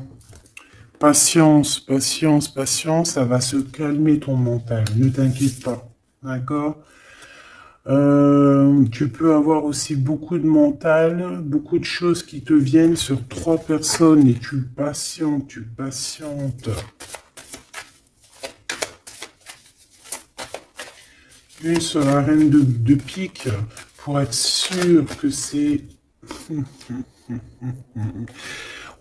Patience, patience, patience, ça va se calmer ton mental. Ne t'inquiète pas. D'accord? Tu peux avoir aussi beaucoup de mental, beaucoup de choses qui te viennent sur 3 personnes et tu patientes, tu patientes. Une sur la reine de pique pour être sûr que c'est...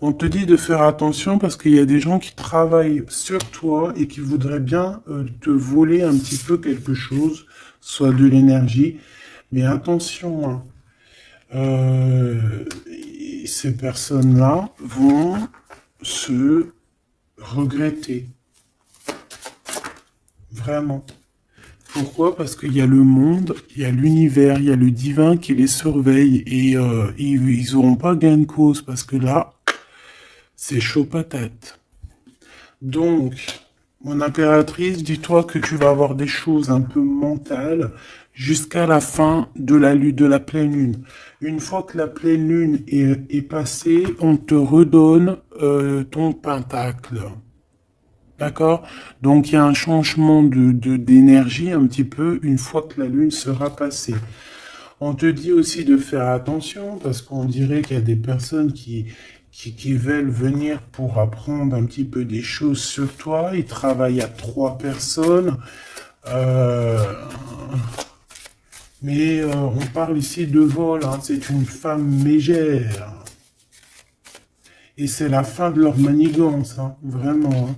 On te dit de faire attention parce qu'il y a des gens qui travaillent sur toi et qui voudraient bien te voler un petit peu quelque chose, soit de l'énergie. Mais attention, hein, euh, ces personnes-là vont se regretter. Vraiment. Pourquoi? Parce qu'il y a le monde, il y a l'univers, il y a le divin qui les surveille et ils n'auront pas gain de cause parce que là, c'est chaud patate. Donc, mon impératrice, dis-toi que tu vas avoir des choses un peu mentales jusqu'à la fin de la lune, de la pleine lune. Une fois que la pleine lune est passée, on te redonne ton pentacle. D'accord? Donc, il y a un changement d'énergie un petit peu une fois que la lune sera passée. On te dit aussi de faire attention parce qu'on dirait qu'il y a des personnes qui veulent venir pour apprendre un petit peu des choses sur toi. Ils travaillent à 3 personnes. Euh, mais on parle ici de vol. Hein. C'est une femme mégère. Et c'est la fin de leur manigance. Hein. Vraiment. Hein.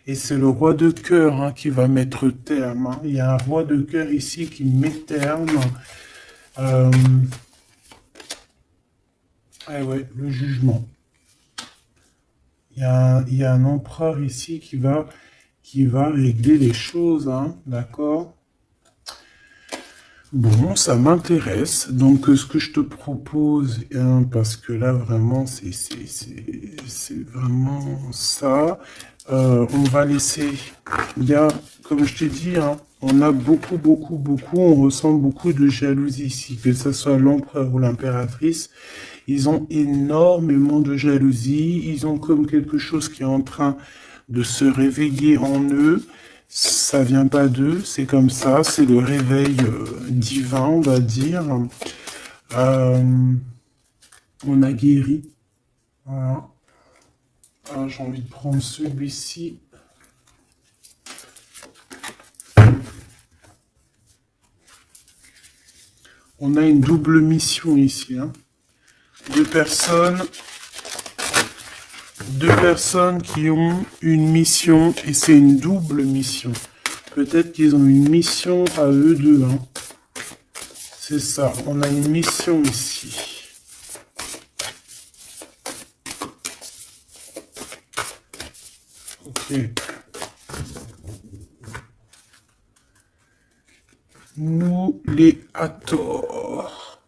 Et c'est le roi de cœur hein, qui va mettre terme. Hein. Il y a un roi de cœur ici qui met terme. Euh, ah ouais, le jugement. Il y a un empereur ici qui va régler les choses, hein, d'accord? Bon, ça m'intéresse. Donc, ce que je te propose, hein, parce que là, vraiment, c'est vraiment ça. On va laisser, il y a, comme je t'ai dit, hein, on a beaucoup, beaucoup, beaucoup, on ressent beaucoup de jalousie ici, que ce soit l'empereur ou l'impératrice. Ils ont énormément de jalousie. Ils ont comme quelque chose qui est en train de se réveiller en eux. Ça vient pas d'eux, c'est comme ça. C'est le réveil divin, on va dire. Euh, on a guéri. Voilà. Ah, j'ai envie de prendre celui-ci. On a une double mission ici. Hein. Deux personnes qui ont une mission et c'est une double mission. Peut-être qu'ils ont une mission à eux deux. Hein. C'est ça, on a une mission ici. Ok. Nous les Hathor.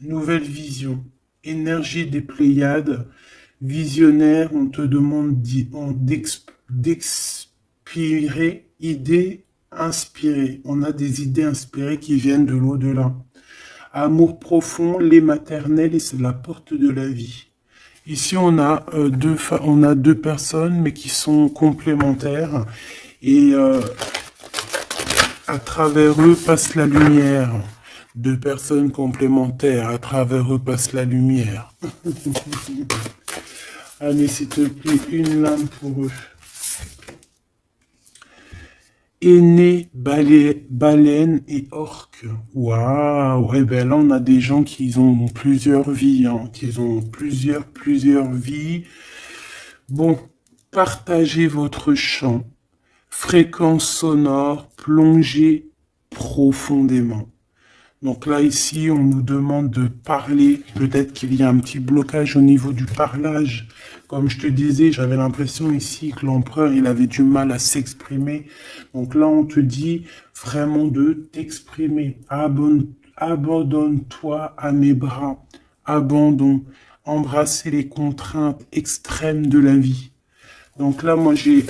Nouvelle vision. Énergie des Pléiades. Visionnaire, on te demande d'expirer, idées inspirées. On a des idées inspirées qui viennent de l'au-delà. Amour profond, lait maternel et c'est la porte de la vie. Ici, on a deux personnes, mais qui sont complémentaires. Et à travers eux passe la lumière. Deux personnes complémentaires, à travers eux passe la lumière. Allez, s'il te plaît, une lame pour eux. Aîné, baleine et orque. Waouh, ouais, ben là, on a des gens qui ont plusieurs vies, hein, qui ont plusieurs vies. Bon, partagez votre champ. Fréquence sonore, plongez profondément. Donc là, ici, on nous demande de parler. Peut-être qu'il y a un petit blocage au niveau du parlage. Comme je te disais, j'avais l'impression ici que l'empereur, il avait du mal à s'exprimer. Donc là, on te dit vraiment de t'exprimer. Abandonne-toi à mes bras. Abandon. Embrasser les contraintes extrêmes de la vie. Donc là, moi, j'ai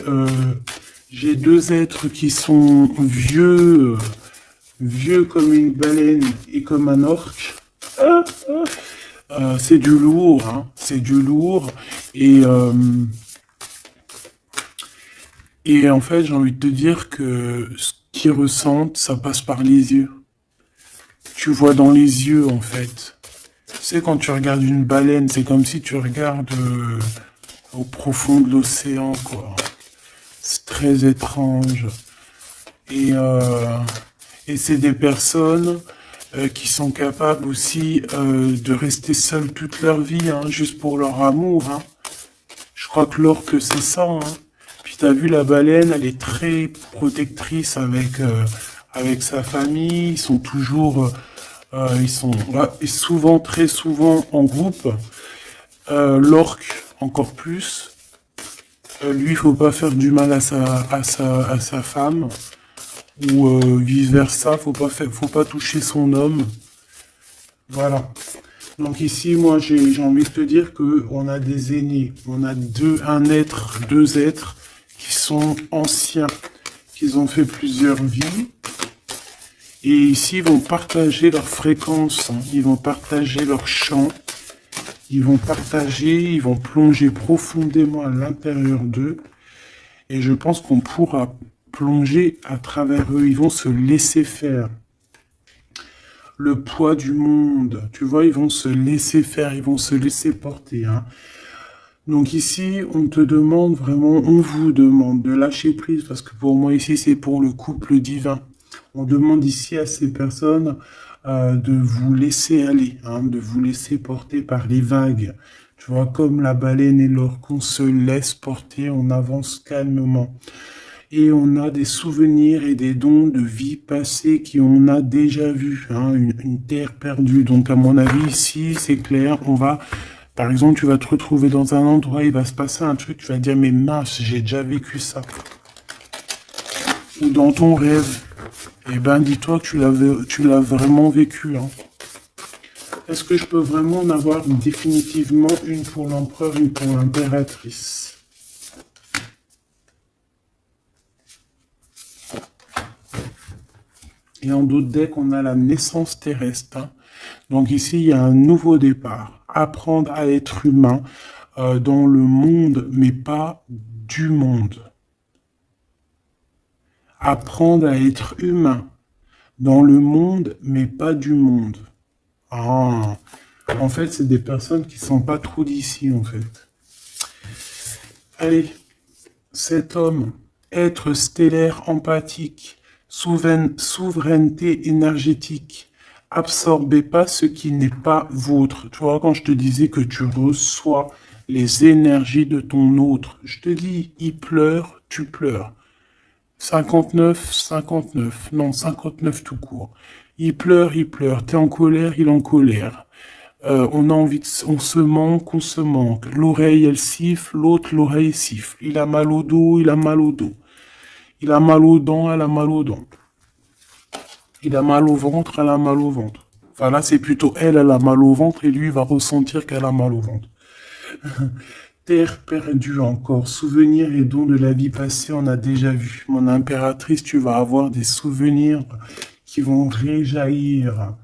deux êtres qui sont vieux comme une baleine et comme un orque. C'est du lourd, hein. C'est du lourd. Et en fait, j'ai envie de te dire que ce qu'ils ressentent, ça passe par les yeux. Tu vois dans les yeux, en fait. Tu sais, quand tu regardes une baleine, c'est comme si tu regardes au profond de l'océan, quoi. C'est très étrange. Et, euh, et c'est des personnes qui sont capables aussi de rester seules toute leur vie, hein, juste pour leur amour. Hein. Je crois que l'orque, c'est ça. Hein. Puis t'as vu la baleine, elle est très protectrice avec sa famille. Ils sont toujours, ils sont et souvent, très souvent en groupe. L'orque, encore plus. Lui, il faut pas faire du mal à sa femme. Ou vice versa, faut pas toucher son homme. Voilà. Donc ici, moi, j'ai envie de te dire que on a des aînés, on a deux êtres qui sont anciens, qui ont fait plusieurs vies, et ici, ils vont partager leur fréquence, hein. Ils vont partager leur chant, ils vont plonger profondément à l'intérieur d'eux, et je pense qu'on pourra plonger à travers eux, ils vont se laisser faire. Le poids du monde, tu vois, ils vont se laisser faire, ils vont se laisser porter. Hein. Donc ici, on te demande vraiment, on vous demande de lâcher prise, parce que pour moi ici, c'est pour le couple divin. On demande ici à ces personnes de vous laisser aller, hein, de vous laisser porter par les vagues. Tu vois, comme la baleine et l'orque, on se laisse porter, on avance calmement. Et on a des souvenirs et des dons de vie passée qu'on a déjà vus, hein, une terre perdue. Donc à mon avis, ici, c'est clair, par exemple, tu vas te retrouver dans un endroit, il va se passer un truc, tu vas dire, mais mince, j'ai déjà vécu ça. Ou dans ton rêve, eh ben, dis-toi que tu l'as vraiment vécu. Hein. Est-ce que je peux vraiment en avoir définitivement une pour l'empereur, une pour l'impératrice? Et en d'autres decks, on a la naissance terrestre. Hein. Donc ici, il y a un nouveau départ. Apprendre à être humain dans le monde, mais pas du monde. Apprendre à être humain dans le monde, mais pas du monde. Ah, en fait, c'est des personnes qui sont pas trop d'ici, en fait. Allez, cet homme, être stellaire empathique, souveraineté énergétique, absorbez pas ce qui n'est pas vôtre. Tu vois, quand je te disais que tu reçois les énergies de ton autre, je te dis, il pleure, tu pleures. 59, 59, non, 59 tout court. Il pleure, t'es en colère, il est en colère. On a envie on se manque, on se manque. L'oreille, elle siffle, l'autre, l'oreille siffle. Il a mal au dos, il a mal au dos. Il a mal aux dents, elle a mal aux dents. Il a mal au ventre, elle a mal au ventre. Enfin là, c'est plutôt elle a mal au ventre et lui va ressentir qu'elle a mal au ventre. Terre perdue encore, souvenirs et dons de la vie passée, on a déjà vu. Mon impératrice, tu vas avoir des souvenirs qui vont réjaillir.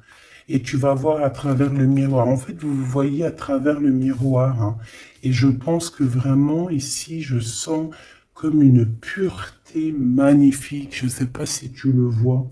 Et tu vas voir à travers le miroir. En fait, vous voyez à travers le miroir. Hein. Et je pense que vraiment, ici, je sens comme une pureté magnifique. Je ne sais pas si tu le vois.